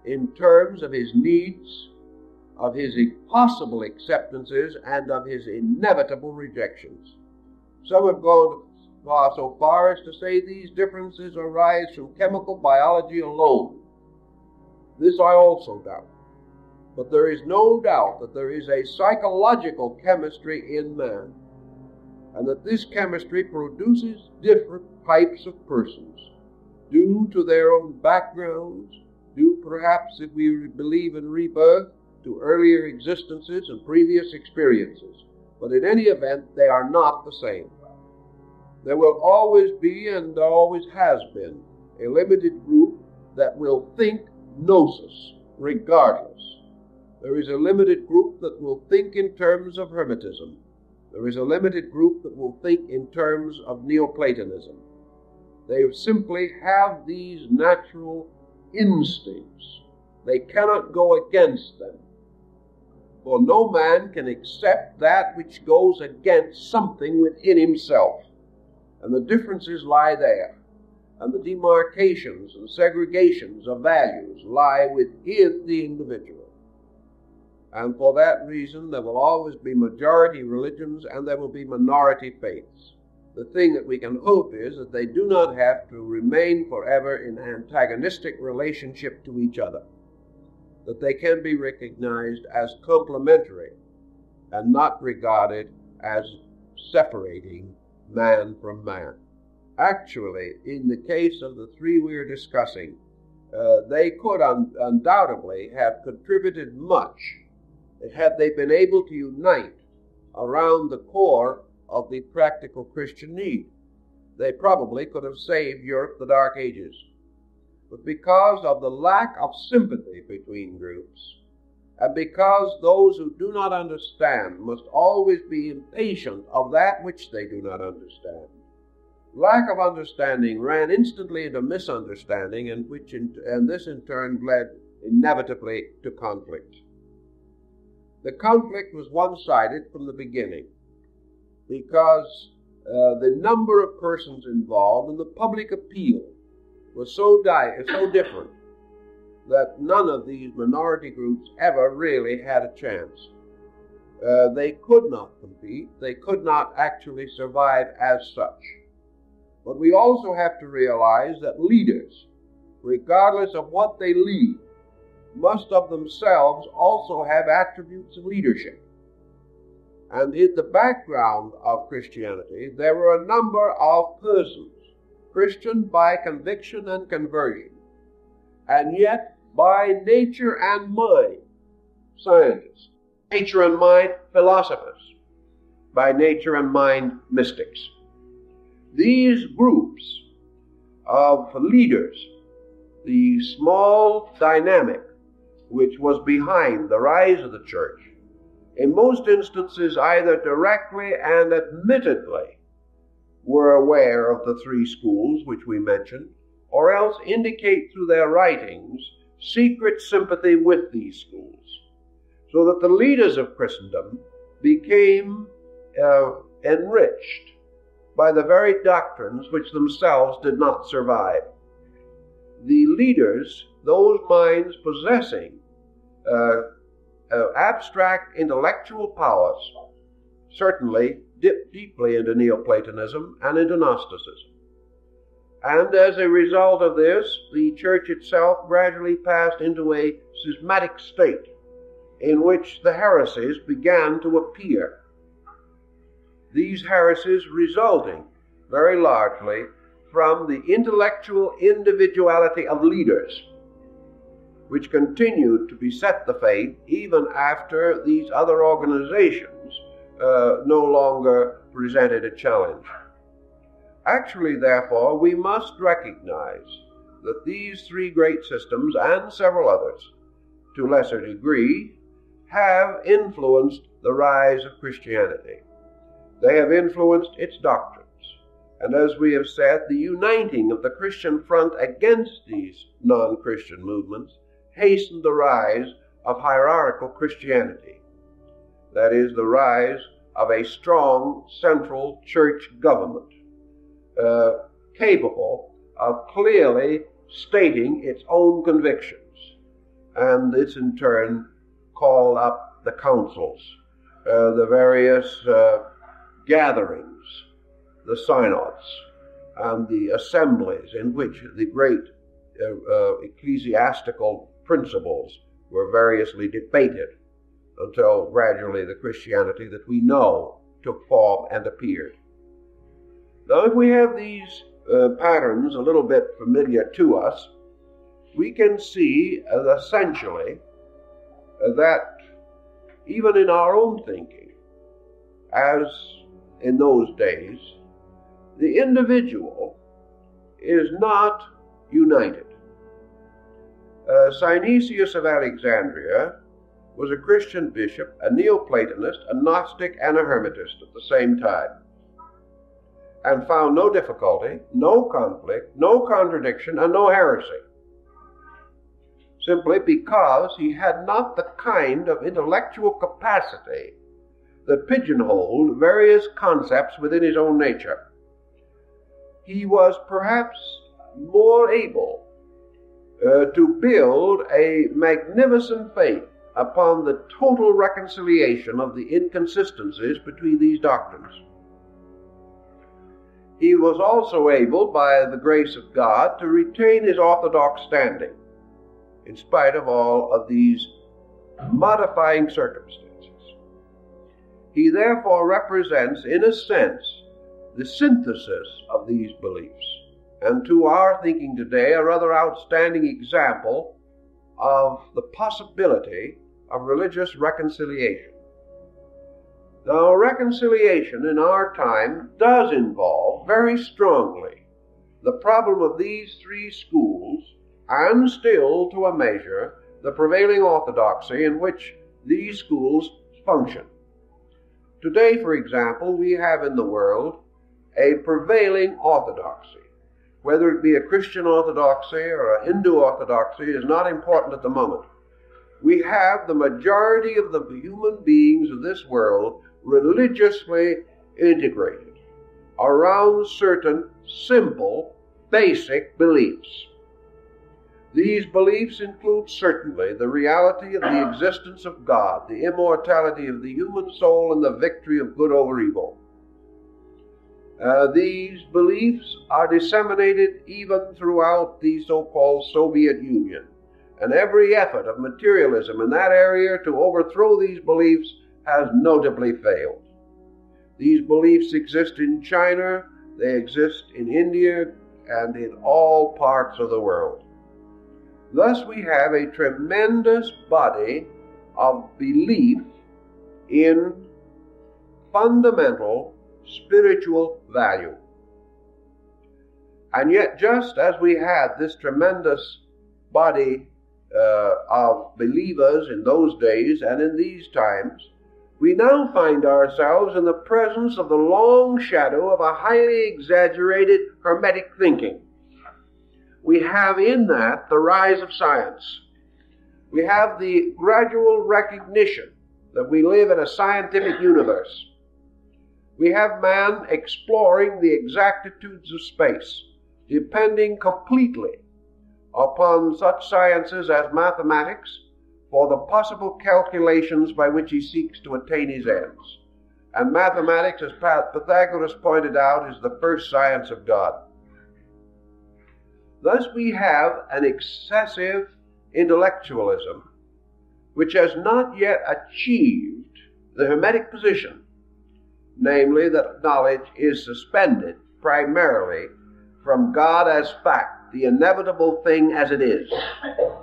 in terms of his needs, of his possible acceptances, and of his inevitable rejections. Some have gone so far as to say these differences arise from chemical biology alone. This I also doubt. But there is no doubt that there is a psychological chemistry in man, and that this chemistry produces different types of persons, due to their own backgrounds, due perhaps, if we believe in rebirth, to earlier existences and previous experiences. But in any event, they are not the same. There will always be, and there always has been, a limited group that will think gnosis, regardless. There is a limited group that will think in terms of Hermetism. There is a limited group that will think in terms of Neoplatonism. They simply have these natural instincts. They cannot go against them. For no man can accept that which goes against something within himself. And the differences lie there. And the demarcations and segregations of values lie within the individual. And for that reason, there will always be majority religions and there will be minority faiths. The thing that we can hope is that they do not have to remain forever in antagonistic relationship to each other, that they can be recognized as complementary and not regarded as separating man from man. Actually, in the case of the three we are discussing, they could undoubtedly have contributed much had they been able to unite around the core of the practical Christian need. They probably could have saved Europe the Dark Ages. But because of the lack of sympathy between groups, and because those who do not understand must always be impatient of that which they do not understand, lack of understanding ran instantly into misunderstanding, and this in turn led inevitably to conflict. The conflict was one-sided from the beginning, because the number of persons involved and the public appeal was so different that none of these minority groups ever really had a chance. They could not compete. They could not actually survive as such. But we also have to realize that leaders, regardless of what they lead, must of themselves also have attributes of leadership. And in the background of Christianity, there were a number of persons, Christian by conviction and conversion, and yet by nature and mind, scientists, nature and mind, philosophers, by nature and mind, mystics. These groups of leaders, the small dynamic which was behind the rise of the church, in most instances either directly and admittedly were aware of the three schools which we mentioned, or else indicate through their writings secret sympathy with these schools, so that the leaders of Christendom became enriched by the very doctrines which themselves did not survive. The leaders, those minds possessing abstract intellectual powers, certainly dipped deeply into Neoplatonism and into Gnosticism. And as a result of this, the church itself gradually passed into a schismatic state in which the heresies began to appear. These heresies resulting very largely from the intellectual individuality of leaders, which continued to beset the faith even after these other organizations no longer presented a challenge. Actually, therefore, we must recognize that these three great systems, and several others to lesser degree, have influenced the rise of Christianity. They have influenced its doctrines. And as we have said, the uniting of the Christian front against these non-Christian movements hastened the rise of hierarchical Christianity. That is, the rise of a strong central church government, capable of clearly stating its own convictions. And this in turn called up the councils, the various gatherings, the synods, and the assemblies in which the great ecclesiastical principles were variously debated, until gradually the Christianity that we know took form and appeared. Now, if we have these patterns a little bit familiar to us, we can see essentially that even in our own thinking, as in those days, the individual is not united. Synesius of Alexandria was a Christian bishop, a Neoplatonist, a Gnostic, and a Hermetist at the same time, and found no difficulty, no conflict, no contradiction, and no heresy, simply because he had not the kind of intellectual capacity that pigeonholed various concepts within his own nature. He was perhaps more able to build a magnificent faith upon the total reconciliation of the inconsistencies between these doctrines. he was also able, by the grace of God, to retain his orthodox standing, in spite of all of these modifying circumstances. He therefore represents, in a sense, the synthesis of these beliefs, and to our thinking today, a rather outstanding example of the possibility of religious reconciliation. Now, reconciliation in our time does involve very strongly the problem of these three schools, and still, to a measure, the prevailing orthodoxy in which these schools function. Today, for example, we have in the world a prevailing orthodoxy. Whether it be a Christian orthodoxy or a Hindu orthodoxy is not important at the moment. We have the majority of the human beings of this world religiously integrated around certain simple, basic beliefs. These beliefs include certainly the reality of the existence of God, the immortality of the human soul, and the victory of good over evil. These beliefs are disseminated even throughout the so-called Soviet Union, and every effort of materialism in that area to overthrow these beliefs has notably failed. These beliefs exist in China, they exist in India, and in all parts of the world. Thus we have a tremendous body of belief in fundamental spiritual value. And yet, just as we had this tremendous body of believers in those days and in these times, we now find ourselves in the presence of the long shadow of a highly exaggerated Hermetic thinking. We have in that the rise of science. We have the gradual recognition that we live in a scientific universe. We have man exploring the exactitudes of space, depending completely upon such sciences as mathematics for the possible calculations by which he seeks to attain his ends. And mathematics, as Pythagoras pointed out, is the first science of God. Thus we have an excessive intellectualism which has not yet achieved the Hermetic position, namely that knowledge is suspended primarily from God as fact, the inevitable thing as it is,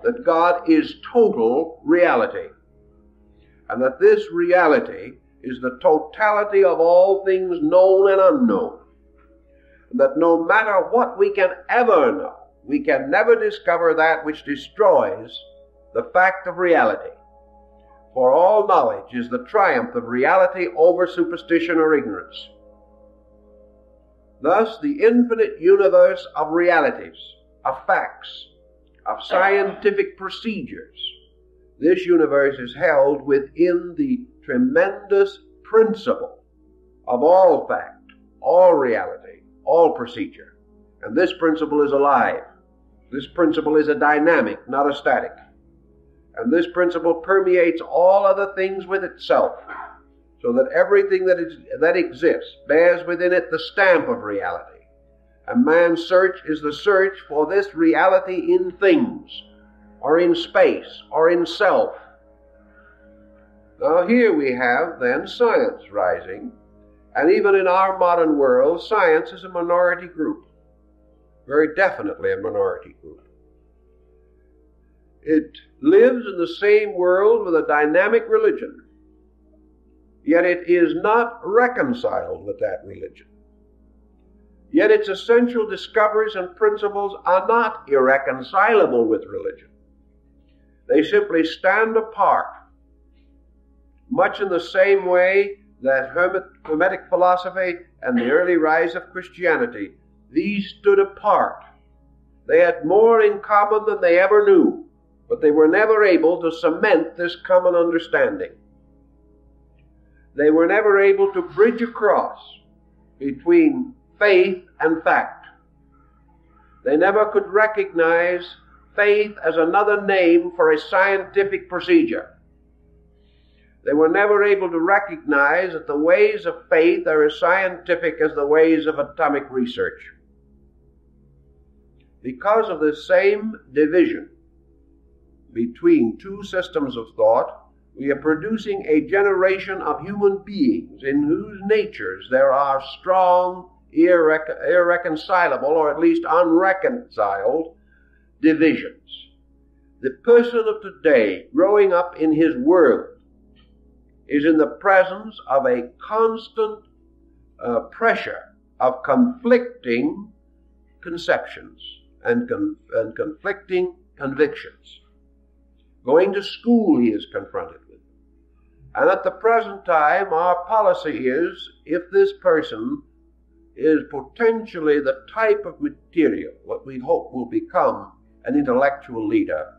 that God is total reality, and that this reality is the totality of all things known and unknown, and that no matter what we can ever know, we can never discover that which destroys the fact of reality. For all knowledge is the triumph of reality over superstition or ignorance. Thus, the infinite universe of realities, of facts, of scientific procedures, this universe is held within the tremendous principle of all fact, all reality, all procedure. And this principle is alive. This principle is a dynamic, not a static. And this principle permeates all other things with itself, so that everything that exists bears within it the stamp of reality. And man's search is the search for this reality in things, or in space, or in self. Now here we have then science rising, and even in our modern world, science is a minority group. Very definitely a minority group. It lives in the same world with a dynamic religion, yet it is not reconciled with that religion. Yet its essential discoveries and principles are not irreconcilable with religion. They simply stand apart, much in the same way that Hermetic philosophy and the early rise of Christianity, these stood apart. They had more in common than they ever knew, but they were never able to cement this common understanding. They were never able to bridge across between faith and fact. They never could recognize faith as another name for a scientific procedure. They were never able to recognize that the ways of faith are as scientific as the ways of atomic research. Because of this same division between two systems of thought, we are producing a generation of human beings in whose natures there are strong, irreconcilable, or at least unreconciled divisions. The person of today, growing up in his world, is in the presence of a constant pressure of conflicting conceptions and conflicting convictions. Going to school, he is confronted with. And at the present time, our policy is, if this person is potentially the type of material, what we hope will become an intellectual leader,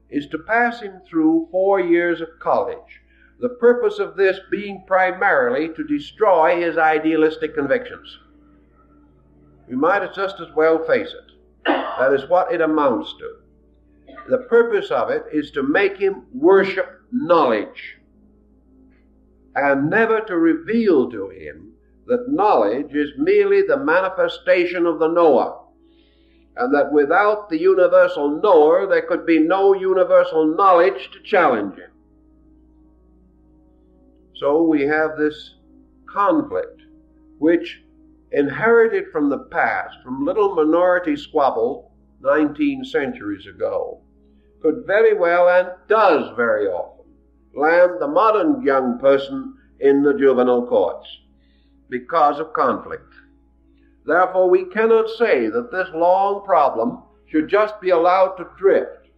is to pass him through 4 years of college. The purpose of this being primarily to destroy his idealistic convictions. We might just as well face it. That is what it amounts to. The purpose of it is to make him worship knowledge, and never to reveal to him that knowledge is merely the manifestation of the knower, and that without the universal knower there could be no universal knowledge to challenge him. So we have this conflict, which inherited from the past, from little minority squabble 19 centuries ago, could very well, and does very often, land the modern young person in the juvenile courts because of conflict. Therefore, we cannot say that this long problem should just be allowed to drift,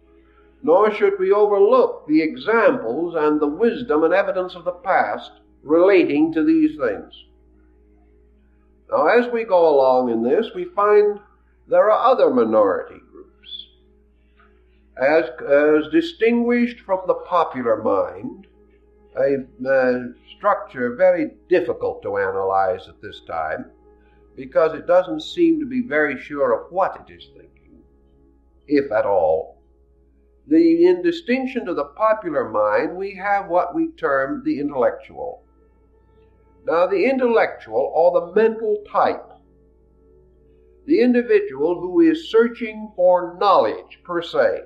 nor should we overlook the examples and the wisdom and evidence of the past relating to these things. Now, as we go along in this, we find there are other minority groups. As distinguished from the popular mind, a structure very difficult to analyze at this time, because it doesn't seem to be very sure of what it is thinking, if at all. In distinction to the popular mind, we have what we term the intellectual. Now, the intellectual, or the mental type, the individual who is searching for knowledge per se,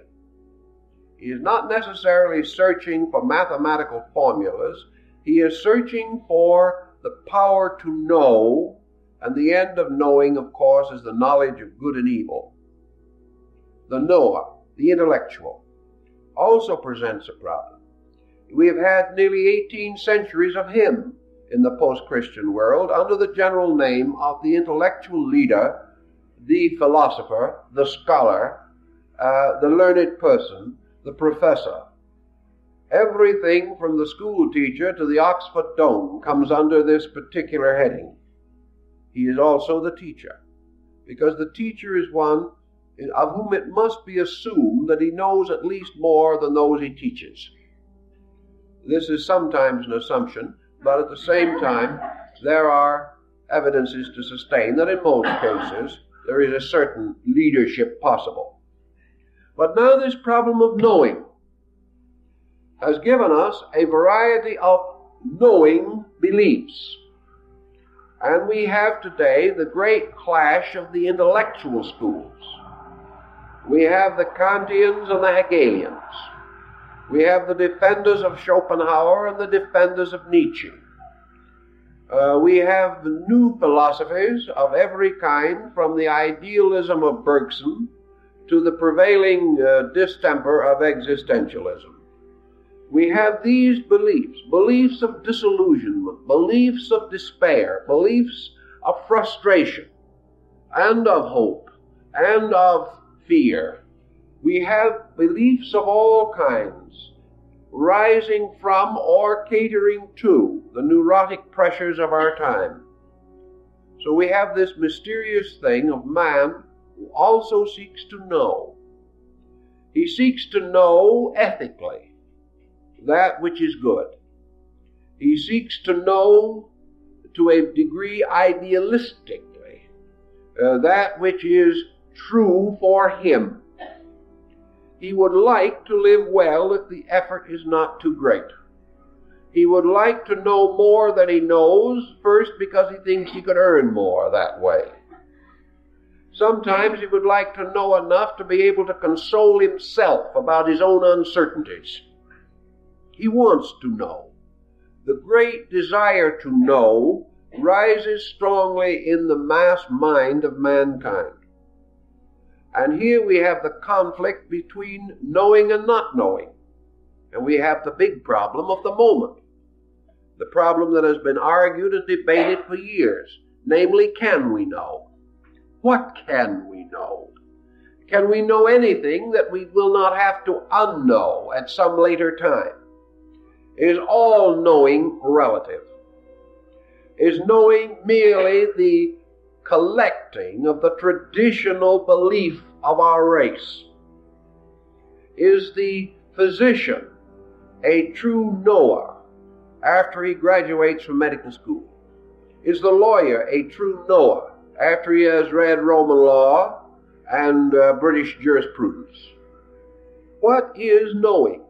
he is not necessarily searching for mathematical formulas. He is searching for the power to know, and the end of knowing, of course, is the knowledge of good and evil. The knower, the intellectual, also presents a problem. We have had nearly 18 centuries of him in the post-Christian world under the general name of the intellectual leader, the philosopher, the scholar, the learned person, the professor. Everything from the school teacher to the Oxford Dome comes under this particular heading. He is also the teacher, because the teacher is one of whom it must be assumed that he knows at least more than those he teaches. This is sometimes an assumption, but at the same time, there are evidences to sustain that in most cases, there is a certain leadership possible. But now this problem of knowing has given us a variety of knowing beliefs. And we have today the great clash of the intellectual schools. We have the Kantians and the Hegelians. We have the defenders of Schopenhauer and the defenders of Nietzsche. We have the new philosophies of every kind, from the idealism of Bergson to the prevailing distemper of existentialism. We have these beliefs, beliefs of disillusionment, beliefs of despair, beliefs of frustration, and of hope, and of fear. We have beliefs of all kinds, rising from or catering to the neurotic pressures of our time. So we have this mysterious thing of man who also seeks to know. He seeks to know ethically that which is good. He seeks to know to a degree idealistically that which is true for him. He would like to live well if the effort is not too great. He would like to know more than he knows, first because he thinks he could earn more that way. Sometimes he would like to know enough to be able to console himself about his own uncertainties. He wants to know. The great desire to know rises strongly in the mass mind of mankind. And here we have the conflict between knowing and not knowing. And we have the big problem of the moment. The problem that has been argued and debated for years. Namely, can we know? What can we know? Can we know anything that we will not have to unknow at some later time? Is all knowing relative? Is knowing merely the collecting of the traditional belief of our race? Is the physician a true knower after he graduates from medical school? Is the lawyer a true knower after he has read Roman law and British jurisprudence? What is knowing?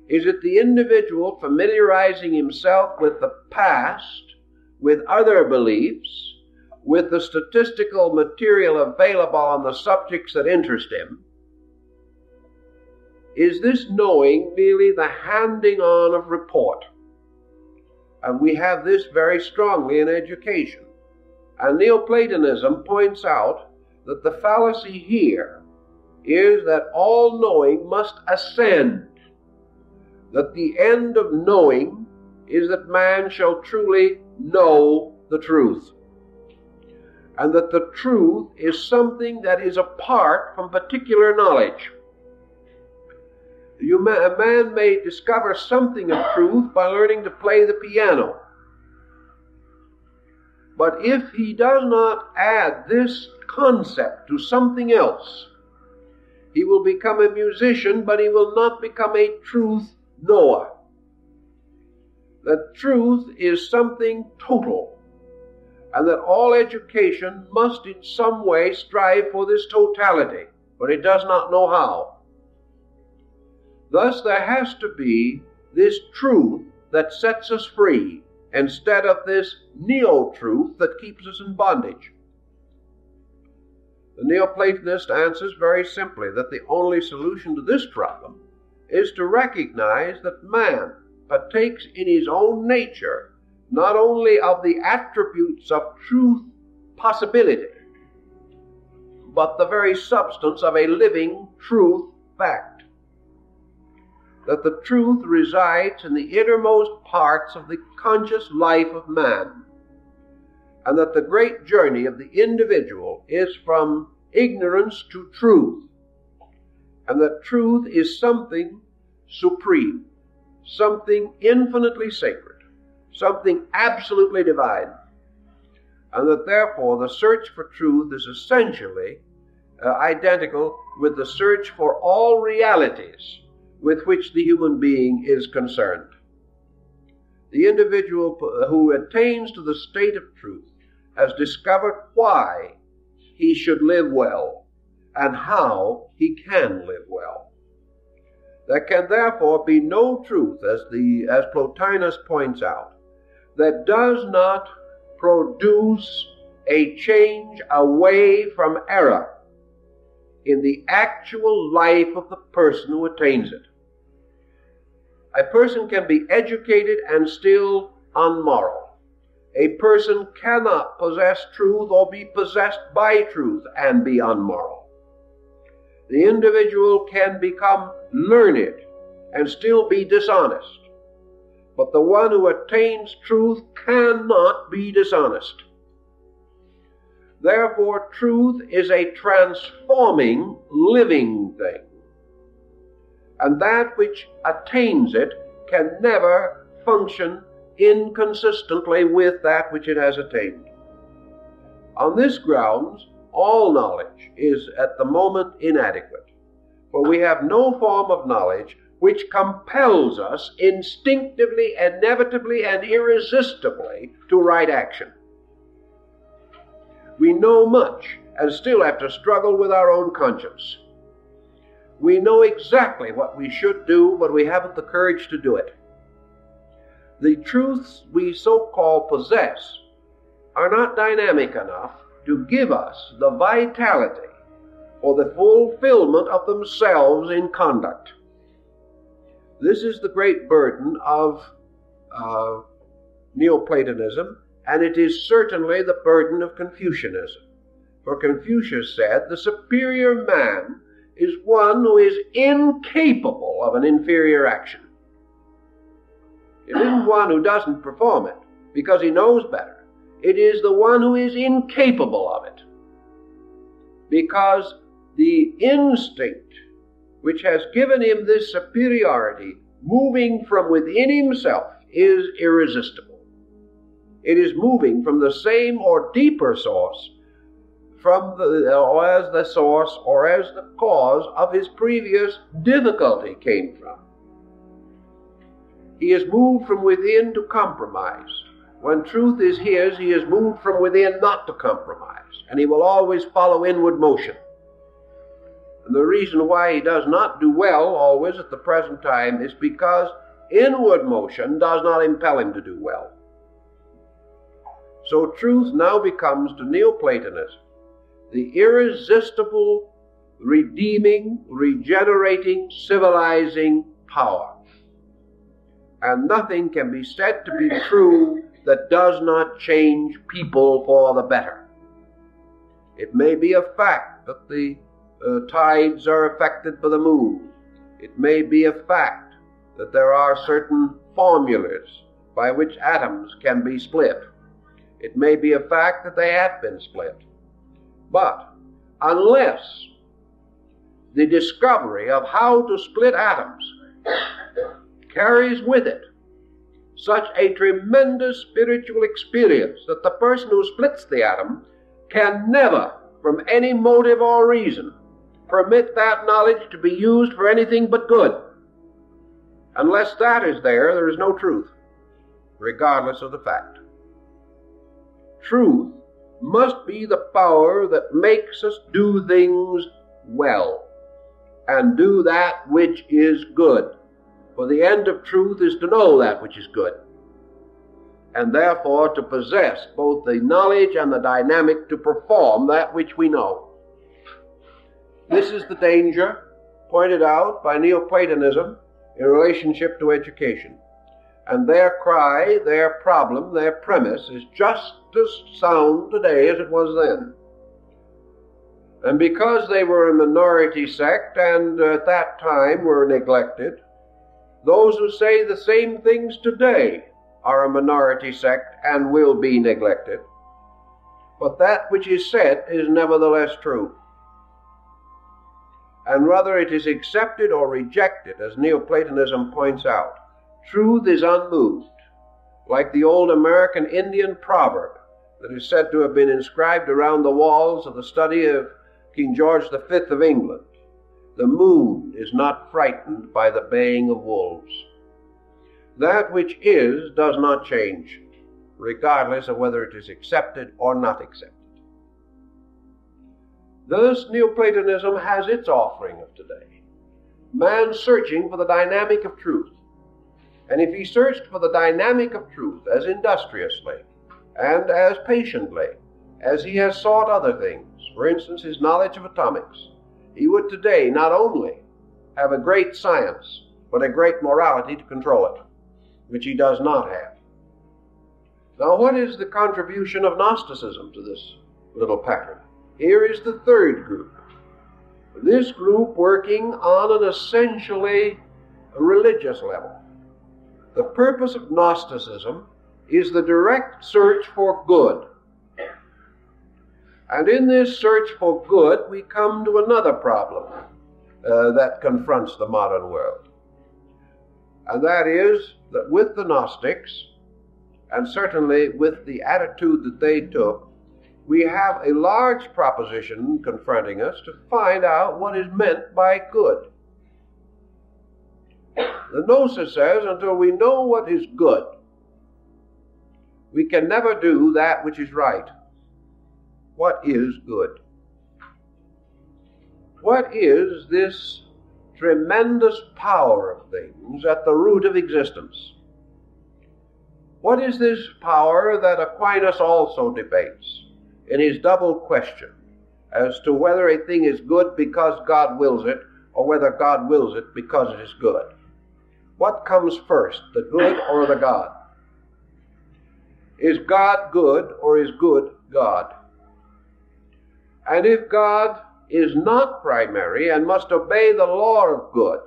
Is it the individual familiarizing himself with the past, with other beliefs, with the statistical material available on the subjects that interest him? Is this knowing merely the handing on of report? And we have this very strongly in education. And Neoplatonism points out that the fallacy here is that all knowing must ascend, that the end of knowing is that man shall truly know the truth, and that the truth is something that is apart from particular knowledge. A man may discover something of truth by learning to play the piano. But if he does not add this concept to something else, he will become a musician, but he will not become a truth knower. That truth is something total, and that all education must in some way strive for this totality, but it does not know how. Thus there has to be this truth that sets us free, instead of this neo-truth that keeps us in bondage. The Neoplatonist answers very simply that the only solution to this problem is to recognize that man partakes in his own nature not only of the attributes of truth possibility, but the very substance of a living truth fact. That the truth resides in the innermost parts of the conscious life of man, and that the great journey of the individual is from ignorance to truth, and that truth is something supreme, something infinitely sacred, something absolutely divine, and that therefore the search for truth is essentially identical with the search for all realities with which the human being is concerned. The individual who attains to the state of truth has discovered why he should live well and how he can live well. There can therefore be no truth, as Plotinus points out, that does not produce a change away from error in the actual life of the person who attains it. A person can be educated and still unmoral. A person cannot possess truth or be possessed by truth and be unmoral. The individual can become learned and still be dishonest. But the one who attains truth cannot be dishonest. Therefore, truth is a transforming, living thing. And that which attains it can never function inconsistently with that which it has attained. On this grounds, all knowledge is at the moment inadequate, for we have no form of knowledge which compels us instinctively, inevitably, and irresistibly to right action. We know much and still have to struggle with our own conscience. We know exactly what we should do, but we haven't the courage to do it. the truths we so-called possess are not dynamic enough to give us the vitality or the fulfillment of themselves in conduct. This is the great burden of Neoplatonism, and it is certainly the burden of Confucianism. For Confucius said, the superior man is one who is incapable of an inferior action. It isn't one who doesn't perform it because he knows better. It is the one who is incapable of it, because the instinct which has given him this superiority moving from within himself is irresistible. It is moving from the same or deeper source as the source or as the cause of his previous difficulty came from. He is moved from within to compromise. When truth is his, he is moved from within not to compromise, and he will always follow inward motion. And the reason why he does not do well always at the present time is because inward motion does not impel him to do well. So truth now becomes to Neoplatonism the irresistible, redeeming, regenerating, civilizing power. And nothing can be said to be true that does not change people for the better. It may be a fact that the tides are affected by the moon. It may be a fact that there are certain formulas by which atoms can be split. It may be a fact that they have been split. But unless the discovery of how to split atoms carries with it such a tremendous spiritual experience that the person who splits the atom can never, from any motive or reason, permit that knowledge to be used for anything but good. Unless that is there, there is no truth, regardless of the fact. Truth must be the power that makes us do things well and do that which is good. For the end of truth is to know that which is good, and therefore to possess both the knowledge and the dynamic to perform that which we know. This is the danger pointed out by Neoplatonism in relationship to education. And their cry, their problem, their premise is just as sound today as it was then. And because they were a minority sect and at that time were neglected, those who say the same things today are a minority sect and will be neglected. But that which is said is nevertheless true. And whether it is accepted or rejected, as Neoplatonism points out, truth is unmoved, like the old American Indian proverb that is said to have been inscribed around the walls of the study of King George V of England. The moon is not frightened by the baying of wolves. That which is does not change, regardless of whether it is accepted or not accepted. Thus, Neoplatonism has its offering of today. Man searching for the dynamic of truth. And if he searched for the dynamic of truth as industriously and as patiently as he has sought other things, for instance, his knowledge of atomics, he would today not only have a great science, but a great morality to control it, which he does not have. Now, what is the contribution of Gnosticism to this little pattern? Here is the third group. This group working on an essentially religious level. The purpose of Gnosticism is the direct search for good. And in this search for good, we come to another problem that confronts the modern world. And that is that with the Gnostics, and certainly with the attitude that they took, we have a large proposition confronting us to find out what is meant by good. The gnosis says, until we know what is good, we can never do that which is right. What is good? What is this tremendous power of things at the root of existence? What is this power that Aquinas also debates in his double question as to whether a thing is good because God wills it, or whether God wills it because it is good? What comes first, the good or the God? Is God good, or is good God? And if God is not primary and must obey the law of good,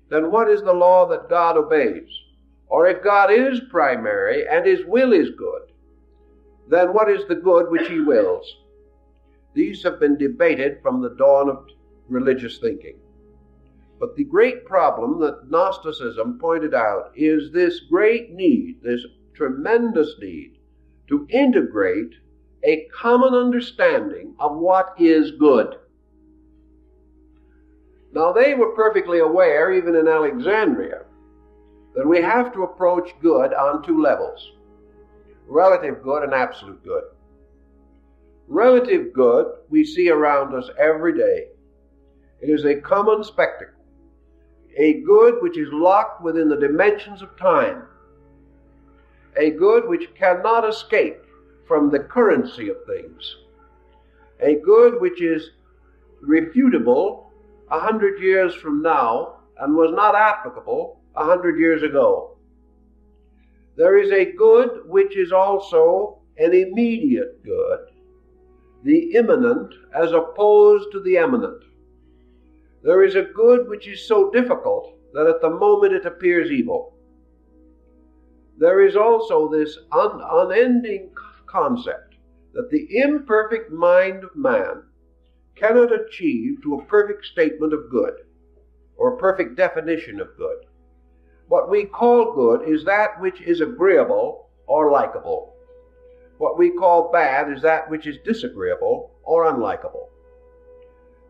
then what is the law that God obeys? Or if God is primary and his will is good, then what is the good which he wills? These have been debated from the dawn of religious thinking. But the great problem that Gnosticism pointed out is this great need, this tremendous need, to integrate a common understanding of what is good. Now, they were perfectly aware, even in Alexandria, that we have to approach good on two levels: relative good and absolute good. Relative good we see around us every day. It is a common spectacle, a good which is locked within the dimensions of time, a good which cannot escape from the currency of things, a good which is refutable 100 years from now and was not applicable 100 years ago. There is a good which is also an immediate good, the immanent as opposed to the eminent. There is a good which is so difficult that at the moment it appears evil. There is also this unending concept that the imperfect mind of man cannot achieve to a perfect statement of good or a perfect definition of good. What we call good is that which is agreeable or likable. What we call bad is that which is disagreeable or unlikable.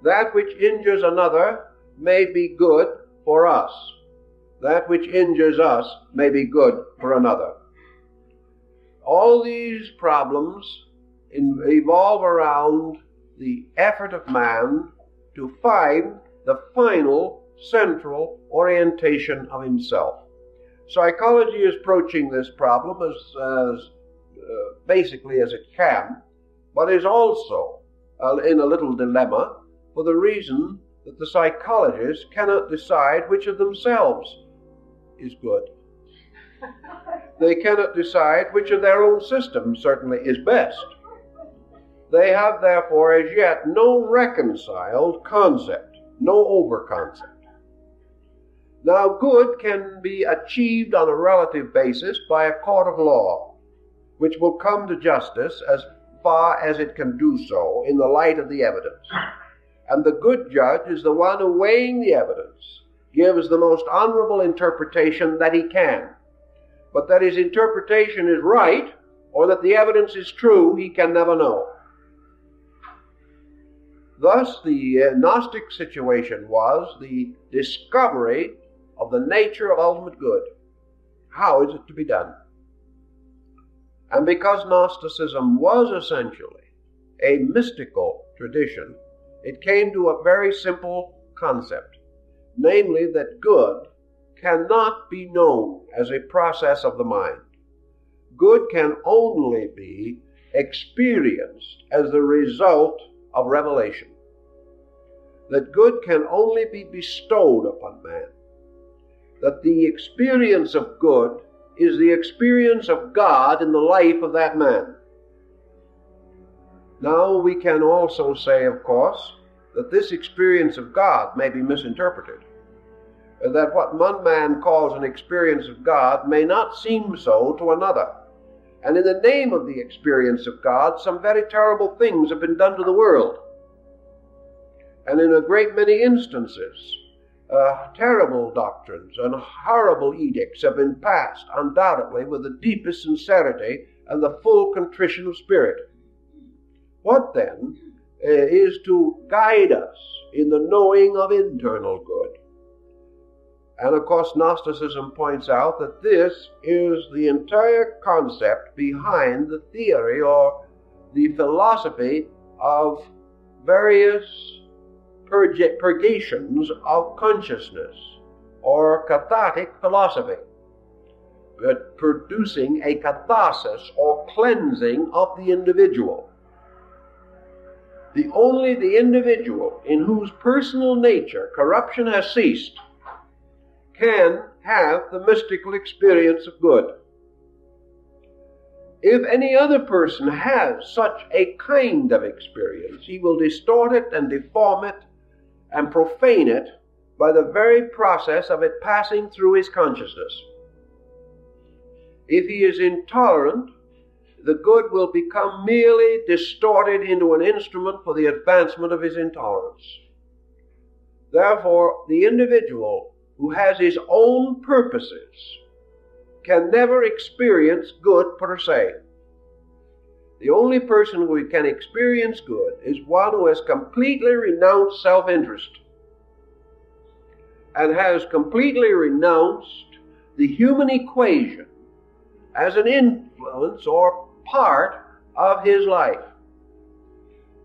That which injures another may be good for us. That which injures us may be good for another. All these problems evolve around the effort of man to find the final central orientation of himself. Psychology is approaching this problem as basically as it can, but is also in a little dilemma for the reason that the psychologists cannot decide which of themselves is good. They cannot decide which of their own system certainly is best. They have therefore as yet no reconciled concept, no over-concept. Now, good can be achieved on a relative basis by a court of law, which will come to justice as far as it can do so in the light of the evidence. And the good judge is the one who, weighing the evidence, gives the most honorable interpretation that he can. But that his interpretation is right, or that the evidence is true, he can never know. Thus, the Gnostic situation was the discovery of the nature of ultimate good. How is it to be done? And because Gnosticism was essentially a mystical tradition, it came to a very simple concept, namely that good cannot be known as a process of the mind. Good can only be experienced as the result of revelation. That good can only be bestowed upon man. That the experience of good is the experience of God in the life of that man. Now we can also say, of course, that this experience of God may be misinterpreted. That what one man calls an experience of God may not seem so to another. And in the name of the experience of God, some very terrible things have been done to the world. And in a great many instances, terrible doctrines and horrible edicts have been passed, undoubtedly with the deepest sincerity and the full contrition of spirit. What then is to guide us in the knowing of internal good? And of course, Gnosticism points out that this is the entire concept behind the theory or the philosophy of various purgations of consciousness, or cathartic philosophy. producing a catharsis or cleansing of the individual. Only the individual in whose personal nature corruption has ceased can have the mystical experience of good. If any other person has such a kind of experience, he will distort it and deform it and profane it by the very process of it passing through his consciousness. If he is intolerant, the good will become merely distorted into an instrument for the advancement of his intolerance. Therefore, the individual who has his own purposes can never experience good per se. The only person who can experience good is one who has completely renounced self-interest and has completely renounced the human equation as an influence or part of his life.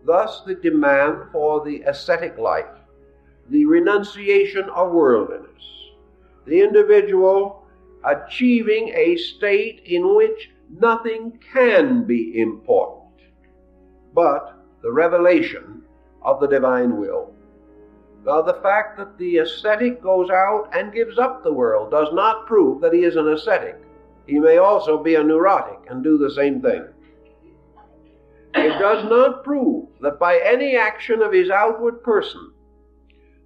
Thus the demand for the ascetic life, the renunciation of worldliness, the individual achieving a state in which nothing can be important but the revelation of the divine will. Now, the fact that the ascetic goes out and gives up the world does not prove that he is an ascetic. He may also be a neurotic and do the same thing. It does not prove that by any action of his outward person,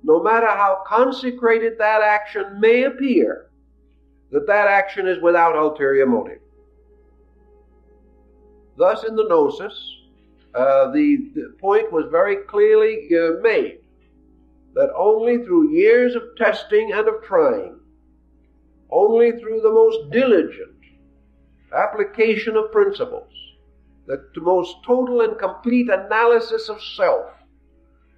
no matter how consecrated that action may appear, that that action is without ulterior motive. Thus, in the gnosis, the point was very clearly made that only through years of testing and of trying, only through the most diligent application of principles, the most total and complete analysis of self,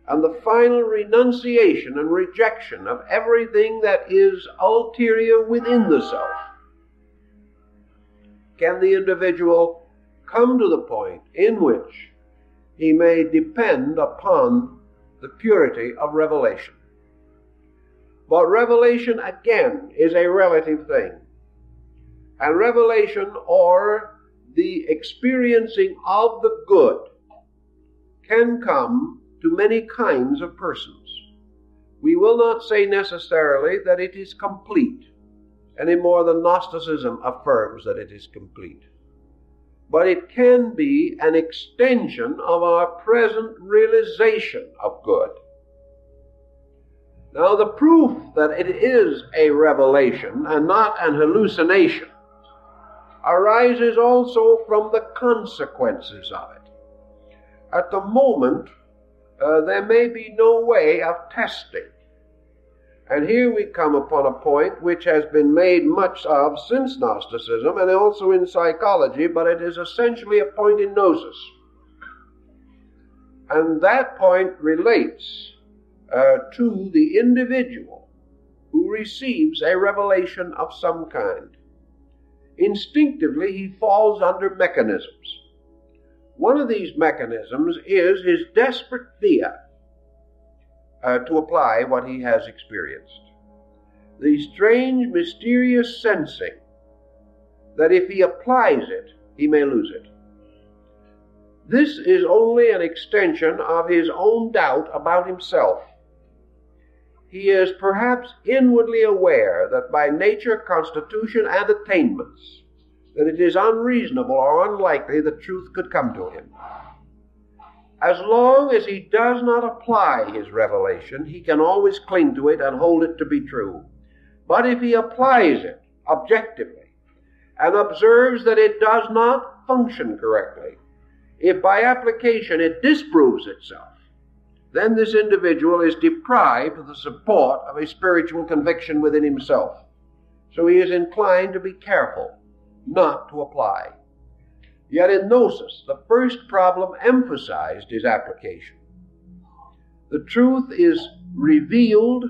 and the final renunciation and rejection of everything that is ulterior within the self, can the individual come to the point in which he may depend upon the purity of revelation. But revelation, again, is a relative thing. And revelation, or the experiencing of the good, can come to many kinds of persons. We will not say necessarily that it is complete, any more than Gnosticism affirms that it is complete. But it can be an extension of our present realization of good. Now, the proof that it is a revelation and not an hallucination arises also from the consequences of it. At the moment, there may be no way of testing. And here we come upon a point which has been made much of since Gnosticism and also in psychology, but it is essentially a point in gnosis. And that point relates to the individual who receives a revelation of some kind. Instinctively, he falls under mechanisms. One of these mechanisms is his desperate fear to apply what he has experienced. The strange, mysterious sensing that if he applies it, he may lose it. This is only an extension of his own doubt about himself. He is perhaps inwardly aware that by nature, constitution, and attainments, that it is unreasonable or unlikely that truth could come to him. As long as he does not apply his revelation, he can always cling to it and hold it to be true. But if he applies it objectively and observes that it does not function correctly, if by application it disproves itself, then this individual is deprived of the support of a spiritual conviction within himself. So he is inclined to be careful not to apply. Yet in gnosis, the first problem emphasized is application. The truth is revealed,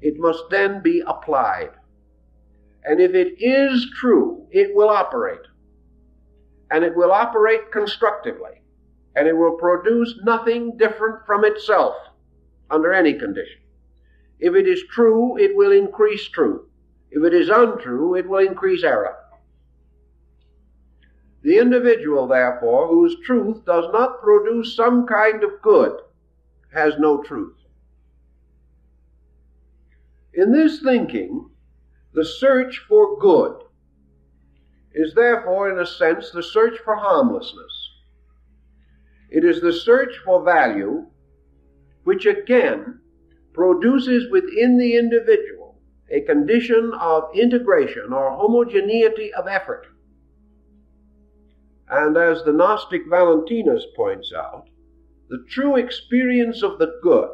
it must then be applied. And if it is true, it will operate. And it will operate constructively. And it will produce nothing different from itself under any condition. If it is true, it will increase truth. If it is untrue, it will increase error. The individual, therefore, whose truth does not produce some kind of good, has no truth. In this thinking, the search for good is therefore, in a sense, the search for harmlessness. It is the search for value, which again produces within the individual a condition of integration or homogeneity of effort. And as the Gnostic Valentinus points out, the true experience of the good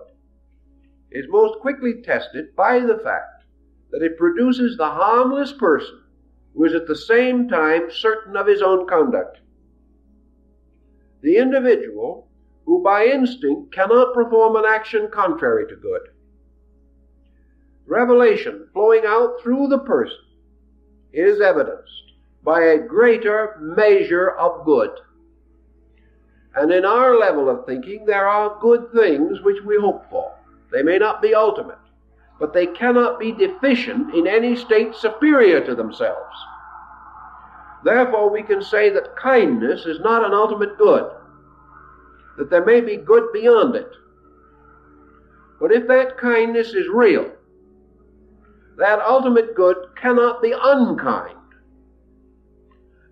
is most quickly tested by the fact that it produces the harmless person who is at the same time certain of his own conduct. The individual who by instinct cannot perform an action contrary to good. Revelation flowing out through the person is evidenced by a greater measure of good. And in our level of thinking, there are good things which we hope for. They may not be ultimate, but they cannot be deficient in any state superior to themselves. Therefore, we can say that kindness is not an ultimate good, that there may be good beyond it. But if that kindness is real, that ultimate good cannot be unkind,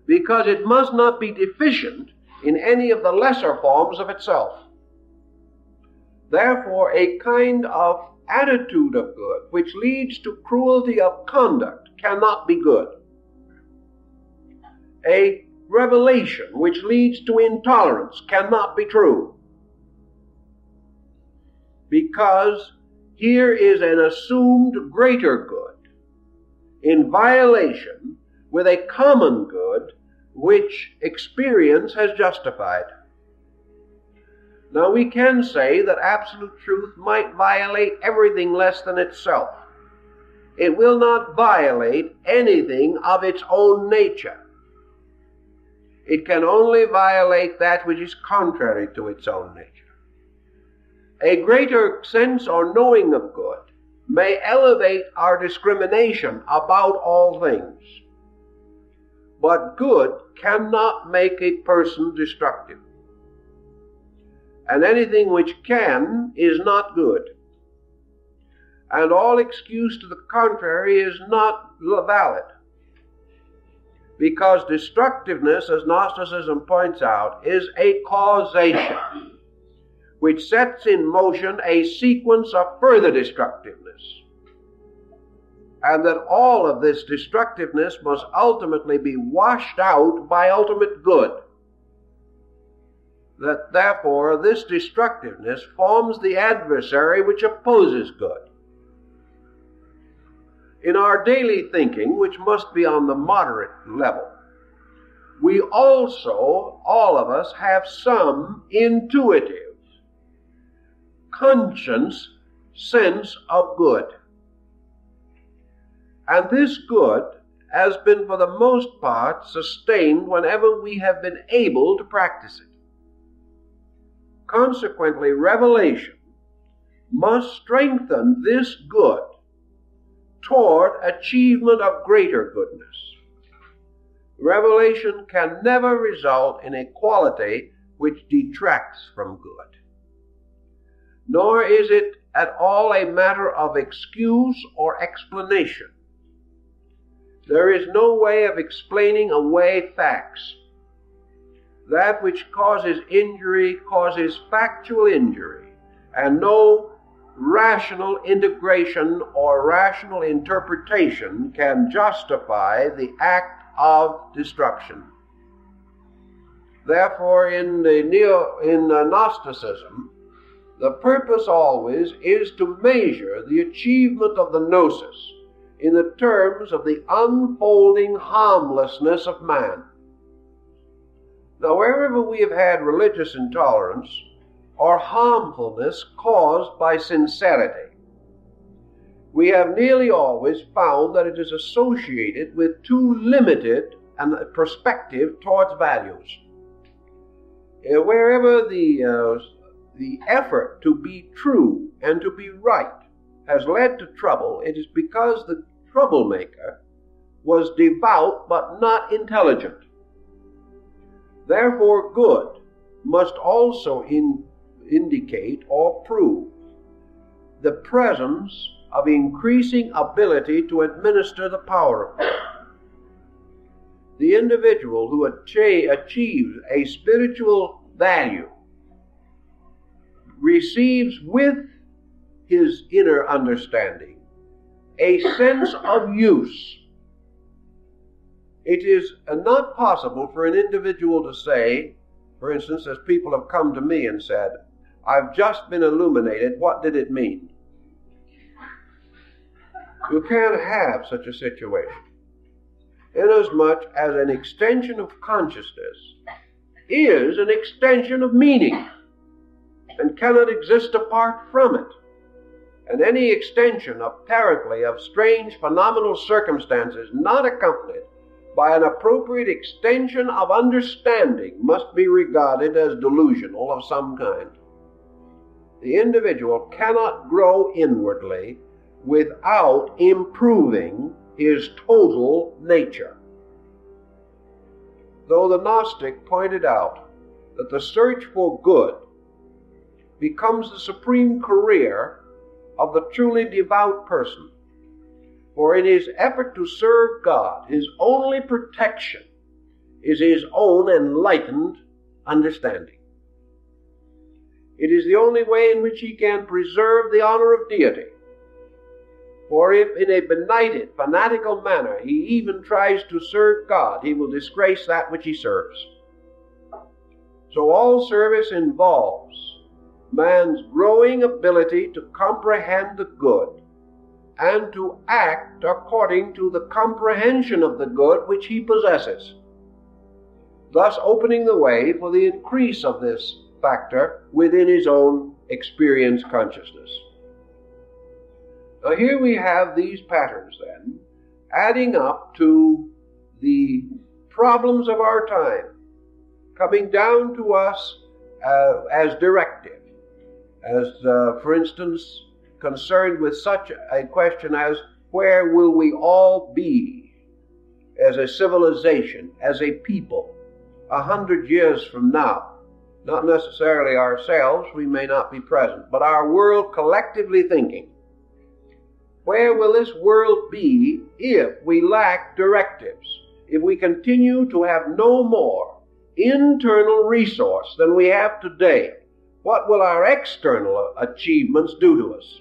because it must not be deficient in any of the lesser forms of itself. Therefore, a kind of attitude of good which leads to cruelty of conduct cannot be good. A revelation which leads to intolerance cannot be true, because here is an assumed greater good in violation with a common good which experience has justified. Now we can say that absolute truth might violate everything less than itself. It will not violate anything of its own nature. It can only violate that which is contrary to its own nature. A greater sense or knowing of good may elevate our discrimination about all things. But good cannot make a person destructive. And anything which can is not good. And all excuse to the contrary is not valid. Because destructiveness, as Gnosticism points out, is a causation which sets in motion a sequence of further destructiveness. And that all of this destructiveness must ultimately be washed out by ultimate good. That therefore this destructiveness forms the adversary which opposes good. In our daily thinking, which must be on the moderate level, we also, all of us, have some intuitive, conscious sense of good. And this good has been for the most part sustained whenever we have been able to practice it. Consequently, revelation must strengthen this good toward achievement of greater goodness. Revelation can never result in a quality which detracts from good. Nor is it at all a matter of excuse or explanation. There is no way of explaining away facts. That which causes injury causes factual injury, and no rational integration or rational interpretation can justify the act of destruction. Therefore, in Gnosticism, the purpose always is to measure the achievement of the gnosis in the terms of the unfolding harmlessness of man. Now, wherever we have had religious intolerance or harmfulness caused by sincerity, we have nearly always found that it is associated with too limited a perspective towards values. Wherever the effort to be true and to be right has led to trouble, it is because the troublemaker, was devout but not intelligent. Therefore, good must also indicate or prove the presence of increasing ability to administer the power of God. The individual who achieves a spiritual value receives with his inner understanding a sense of use. It is not possible for an individual to say, for instance, as people have come to me and said, "I've just been illuminated, what did it mean?" You can't have such a situation, inasmuch as an extension of consciousness is an extension of meaning and cannot exist apart from it. And any extension apparently of strange phenomenal circumstances not accompanied by an appropriate extension of understanding must be regarded as delusional of some kind. The individual cannot grow inwardly without improving his total nature. Though the Gnostic pointed out that the search for good becomes the supreme career of the truly devout person, for in his effort to serve God, his only protection is his own enlightened understanding. It is the only way in which he can preserve the honor of deity. For if in a benighted, fanatical manner he even tries to serve God, he will disgrace that which he serves. So all service involves man's growing ability to comprehend the good and to act according to the comprehension of the good which he possesses, thus opening the way for the increase of this factor within his own experience consciousness. Now here we have these patterns then, adding up to the problems of our time, coming down to us as directive, as for instance concerned with such a question as where will we all be as a civilization, as a people, 100 years from now? Not necessarily ourselves, we may not be present, but our world collectively thinking. Where will this world be if we lack directives, if we continue to have no more internal resource than we have today? What will our external achievements do to us?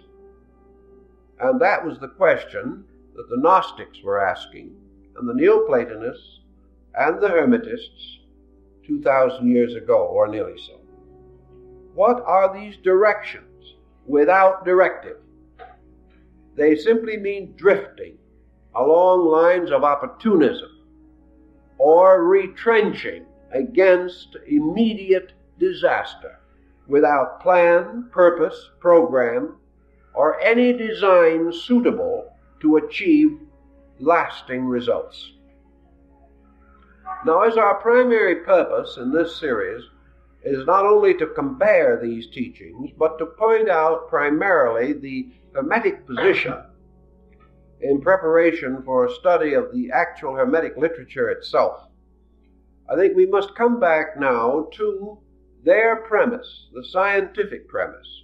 And that was the question that the Gnostics were asking, and the Neoplatonists and the Hermetists 2,000 years ago, or nearly so. What are these directions without directive? They simply mean drifting along lines of opportunism or retrenching against immediate disaster without plan, purpose, program, or any design suitable to achieve lasting results. Now, as our primary purpose in this series is not only to compare these teachings, but to point out primarily the Hermetic position in preparation for a study of the actual Hermetic literature itself, I think we must come back now to their premise, the scientific premise,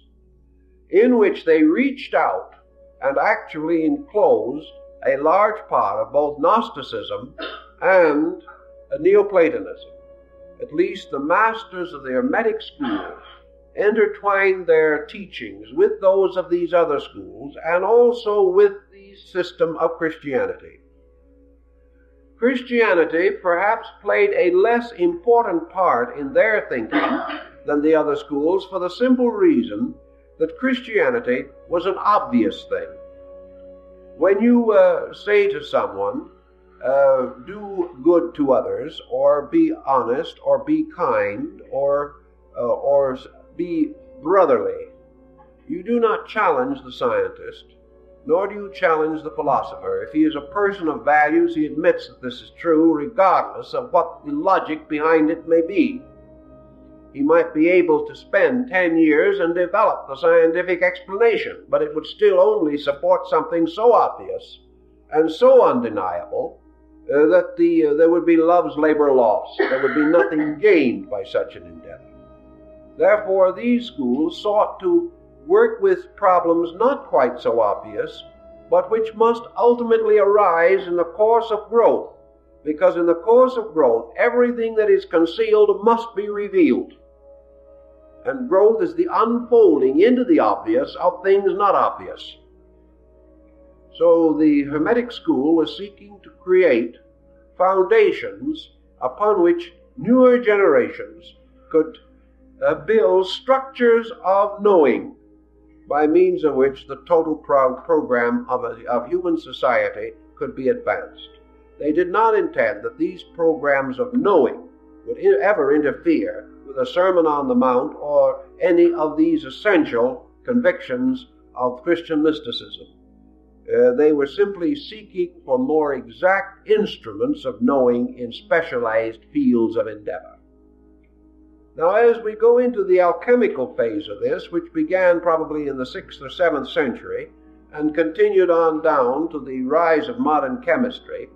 in which they reached out and actually enclosed a large part of both Gnosticism and Neoplatonism. At least the masters of the Hermetic schools intertwined their teachings with those of these other schools and also with the system of Christianity. Christianity perhaps played a less important part in their thinking than the other schools for the simple reason that Christianity was an obvious thing. When you say to someone, do good to others, or be honest, or be kind, or be brotherly, you do not challenge the scientist, nor do you challenge the philosopher. If he is a person of values, he admits that this is true, regardless of what the logic behind it may be. He might be able to spend 10 years and develop the scientific explanation, but it would still only support something so obvious and so undeniable that there would be love's labor lost. There would be nothing gained by such an endeavor. Therefore, these schools sought to work with problems not quite so obvious, but which must ultimately arise in the course of growth, because in the course of growth, everything that is concealed must be revealed. And growth is the unfolding into the obvious of things not obvious. So the Hermetic school was seeking to create foundations upon which newer generations could build structures of knowing, by means of which the total program of human society could be advanced. They did not intend that these programs of knowing would ever interfere with a Sermon on the Mount or any of these essential convictions of Christian mysticism. They were simply seeking for more exact instruments of knowing in specialized fields of endeavor. Now, as we go into the alchemical phase of this, which began probably in the 6th or 7th century and continued on down to the rise of modern chemistry,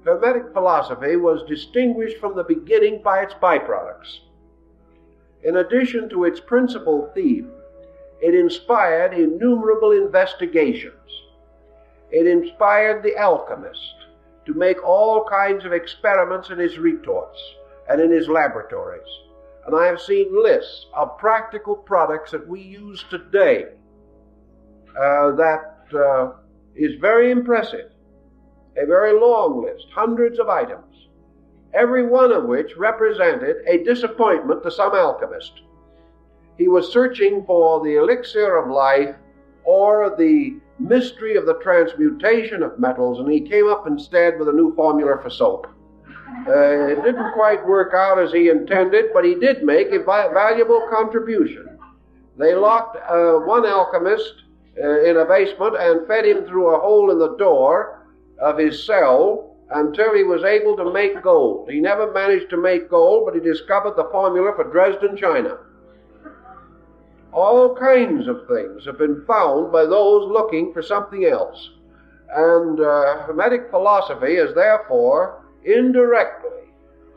Hermetic philosophy was distinguished from the beginning by its byproducts. In addition to its principal theme, it inspired innumerable investigations. It inspired the alchemist to make all kinds of experiments in his retorts and in his laboratories. And I have seen lists of practical products that we use today that is very impressive. A very long list, hundreds of items, every one of which represented a disappointment to some alchemist. He was searching for the elixir of life or the mystery of the transmutation of metals, and he came up instead with a new formula for soap. It didn't quite work out as he intended, but he did make a valuable contribution. They locked one alchemist in a basement and fed him through a hole in the door of his cell until he was able to make gold. He never managed to make gold, but he discovered the formula for Dresden china. All kinds of things have been found by those looking for something else. And Hermetic philosophy has therefore indirectly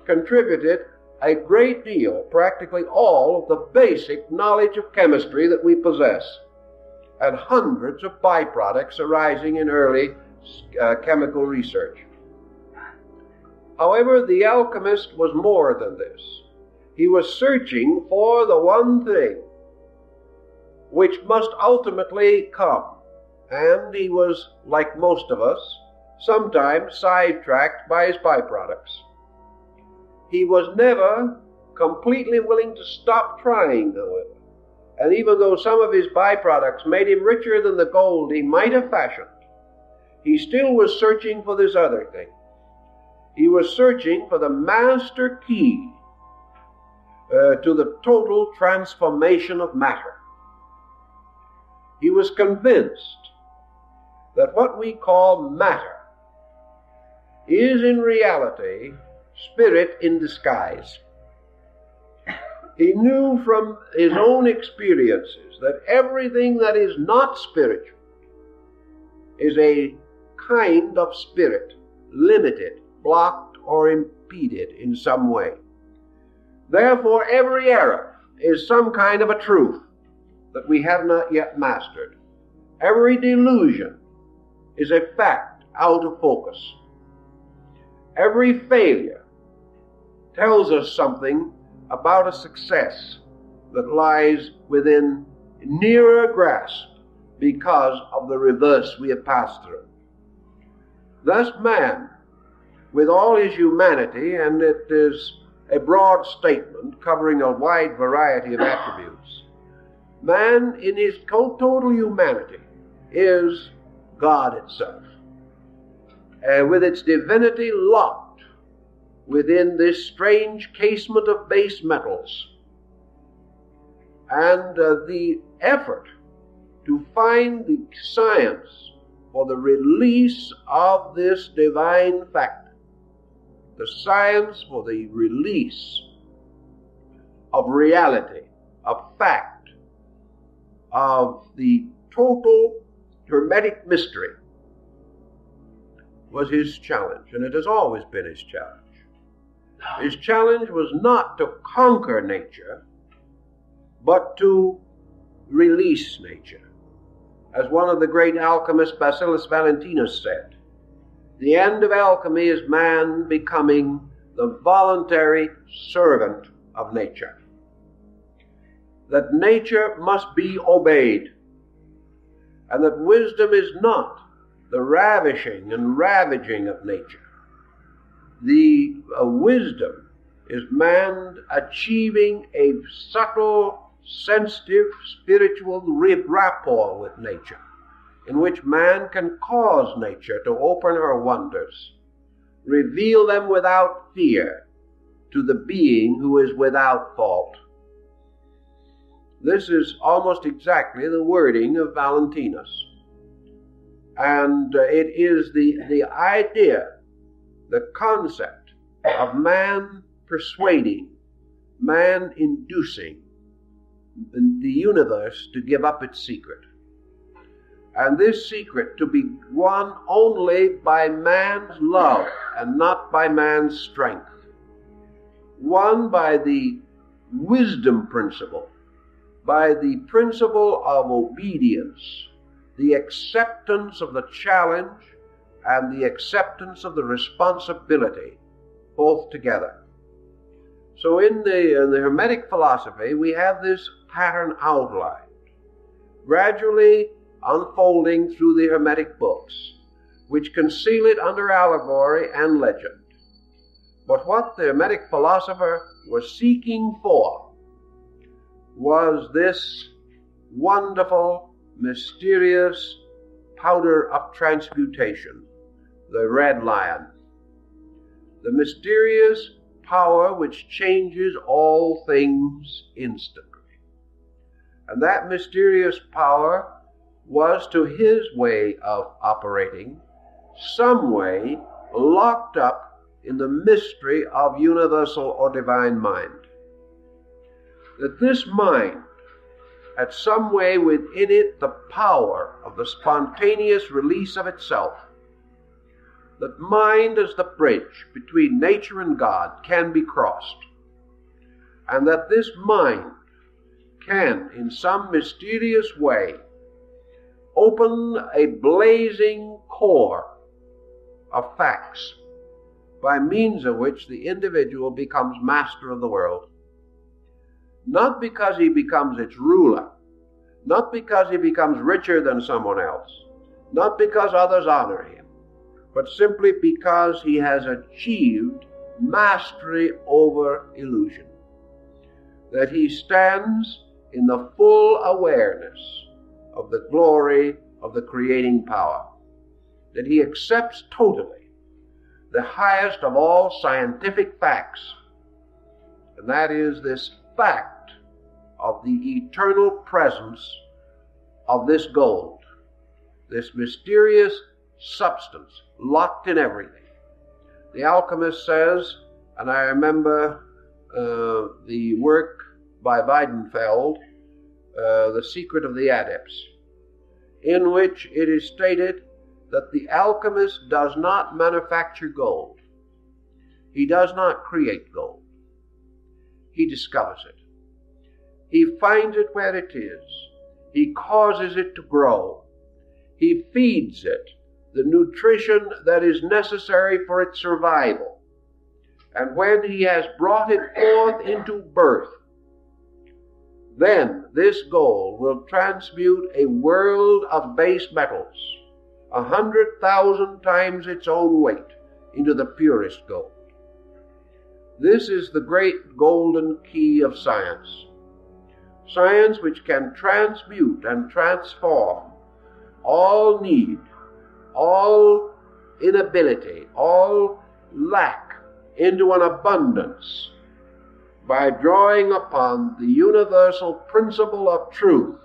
contributed a great deal, practically all of the basic knowledge of chemistry that we possess, and hundreds of byproducts arising in early chemical research. However, the alchemist was more than this. He was searching for the one thing which must ultimately come, and he was, like most of us, sometimes sidetracked by his byproducts. He was never completely willing to stop trying, however, and even though some of his byproducts made him richer than the gold he might have fashioned, he still was searching for this other thing. He was searching for the master key to the total transformation of matter. He was convinced that what we call matter is in reality spirit in disguise. He knew from his own experiences that everything that is not spiritual is a kind of spirit, limited, blocked, or impeded in some way. Therefore, every error is some kind of a truth that we have not yet mastered. Every delusion is a fact out of focus. Every failure tells us something about a success that lies within nearer grasp because of the reverse we have passed through. Thus man, with all his humanity, and it is a broad statement covering a wide variety of attributes, man in his total humanity is God itself, with its divinity locked within this strange casement of base metals. And the effort to find the science for the release of this divine fact, the science for the release of reality, of fact, of the total Hermetic mystery, was his challenge, and it has always been his challenge. His challenge was not to conquer nature, but to release nature. As one of the great alchemists, Bacillus Valentinus, said, the end of alchemy is man becoming the voluntary servant of nature. That nature must be obeyed, and that wisdom is not the ravishing and ravaging of nature. The wisdom is man achieving a subtle, sensitive, spiritual rapport with nature, in which man can cause nature to open her wonders, reveal them without fear to the being who is without fault. This is almost exactly the wording of Valentinus. And it is the idea, the concept of man persuading, man inducing the universe to give up its secret. And this secret to be won only by man's love and not by man's strength. Won by the wisdom principle, by the principle of obedience, the acceptance of the challenge and the acceptance of the responsibility, both together. So in the Hermetic philosophy, we have this pattern outlined, gradually unfolding through the Hermetic books, which conceal it under allegory and legend. But what the Hermetic philosopher was seeking for was this wonderful, mysterious powder of transmutation, the red lion. The mysterious power which changes all things instantly. And that mysterious power was, to his way of operating, some way locked up in the mystery of universal or divine mind. That this mind had some way within it the power of the spontaneous release of itself. That mind as the bridge between nature and God can be crossed. And that this mind can, in some mysterious way, open a blazing core of facts by means of which the individual becomes master of the world. Not because he becomes its ruler, not because he becomes richer than someone else, not because others honor him, but simply because he has achieved mastery over illusion. That he stands in the full awareness of the glory of the creating power. That he accepts totally the highest of all scientific facts, and that is this fact of the eternal presence of this gold, this mysterious substance locked in everything. The alchemist says, and I remember the work by Weidenfeld, The Secret of the Adepts, in which it is stated that the alchemist does not manufacture gold. He does not create gold. He discovers it. He finds it where it is. He causes it to grow. He feeds it the nutrition that is necessary for its survival. And when he has brought it forth into birth, then this gold will transmute a world of base metals, 100,000 times its own weight, into the purest gold. This is the great golden key of science. Science which can transmute and transform all need, all inability, all lack into an abundance by drawing upon the universal principle of truth,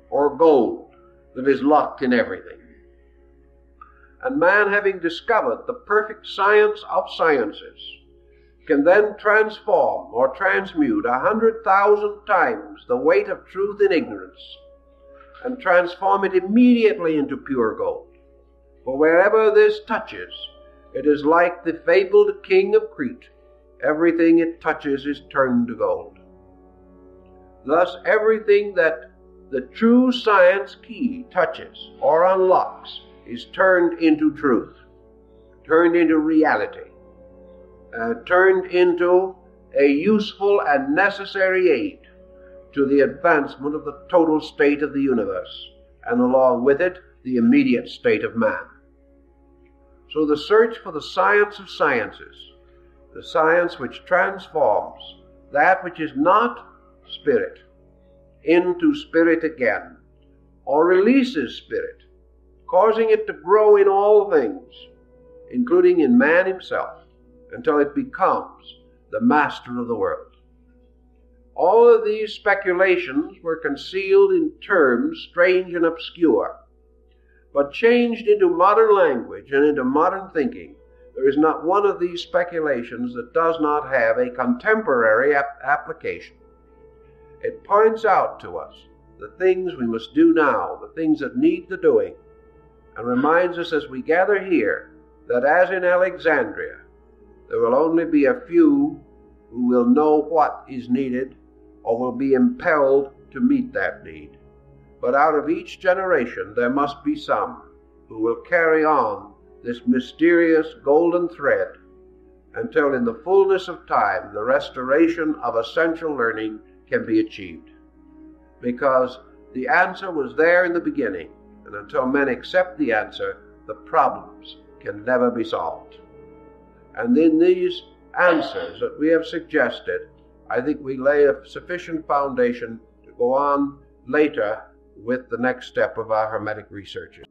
or gold, that is locked in everything. And man, having discovered the perfect science of sciences, can then transform or transmute 100,000 times the weight of truth in ignorance, and transform it immediately into pure gold. For wherever this touches, It is like the fabled king of Crete. Everything it touches is turned to gold. Thus, everything that the true science key touches or unlocks is turned into truth, turned into reality, turned into a useful and necessary aid to the advancement of the total state of the universe, and along with it, the immediate state of man. So the search for the science of sciences, the science which transforms that which is not spirit into spirit again, or releases spirit, causing it to grow in all things, including in man himself, until it becomes the master of the world. All of these speculations were concealed in terms strange and obscure, but changed into modern language and into modern thinking. There is not one of these speculations that does not have a contemporary application. It points out to us the things we must do now, the things that need the doing, and reminds us as we gather here that as in Alexandria, there will only be a few who will know what is needed or will be impelled to meet that need. But out of each generation there must be some who will carry on this mysterious golden thread until in the fullness of time the restoration of essential learning can be achieved. Because the answer was there in the beginning, and until men accept the answer, the problems can never be solved. And in these answers that we have suggested, I think we lay a sufficient foundation to go on later with the next step of our Hermetic researches.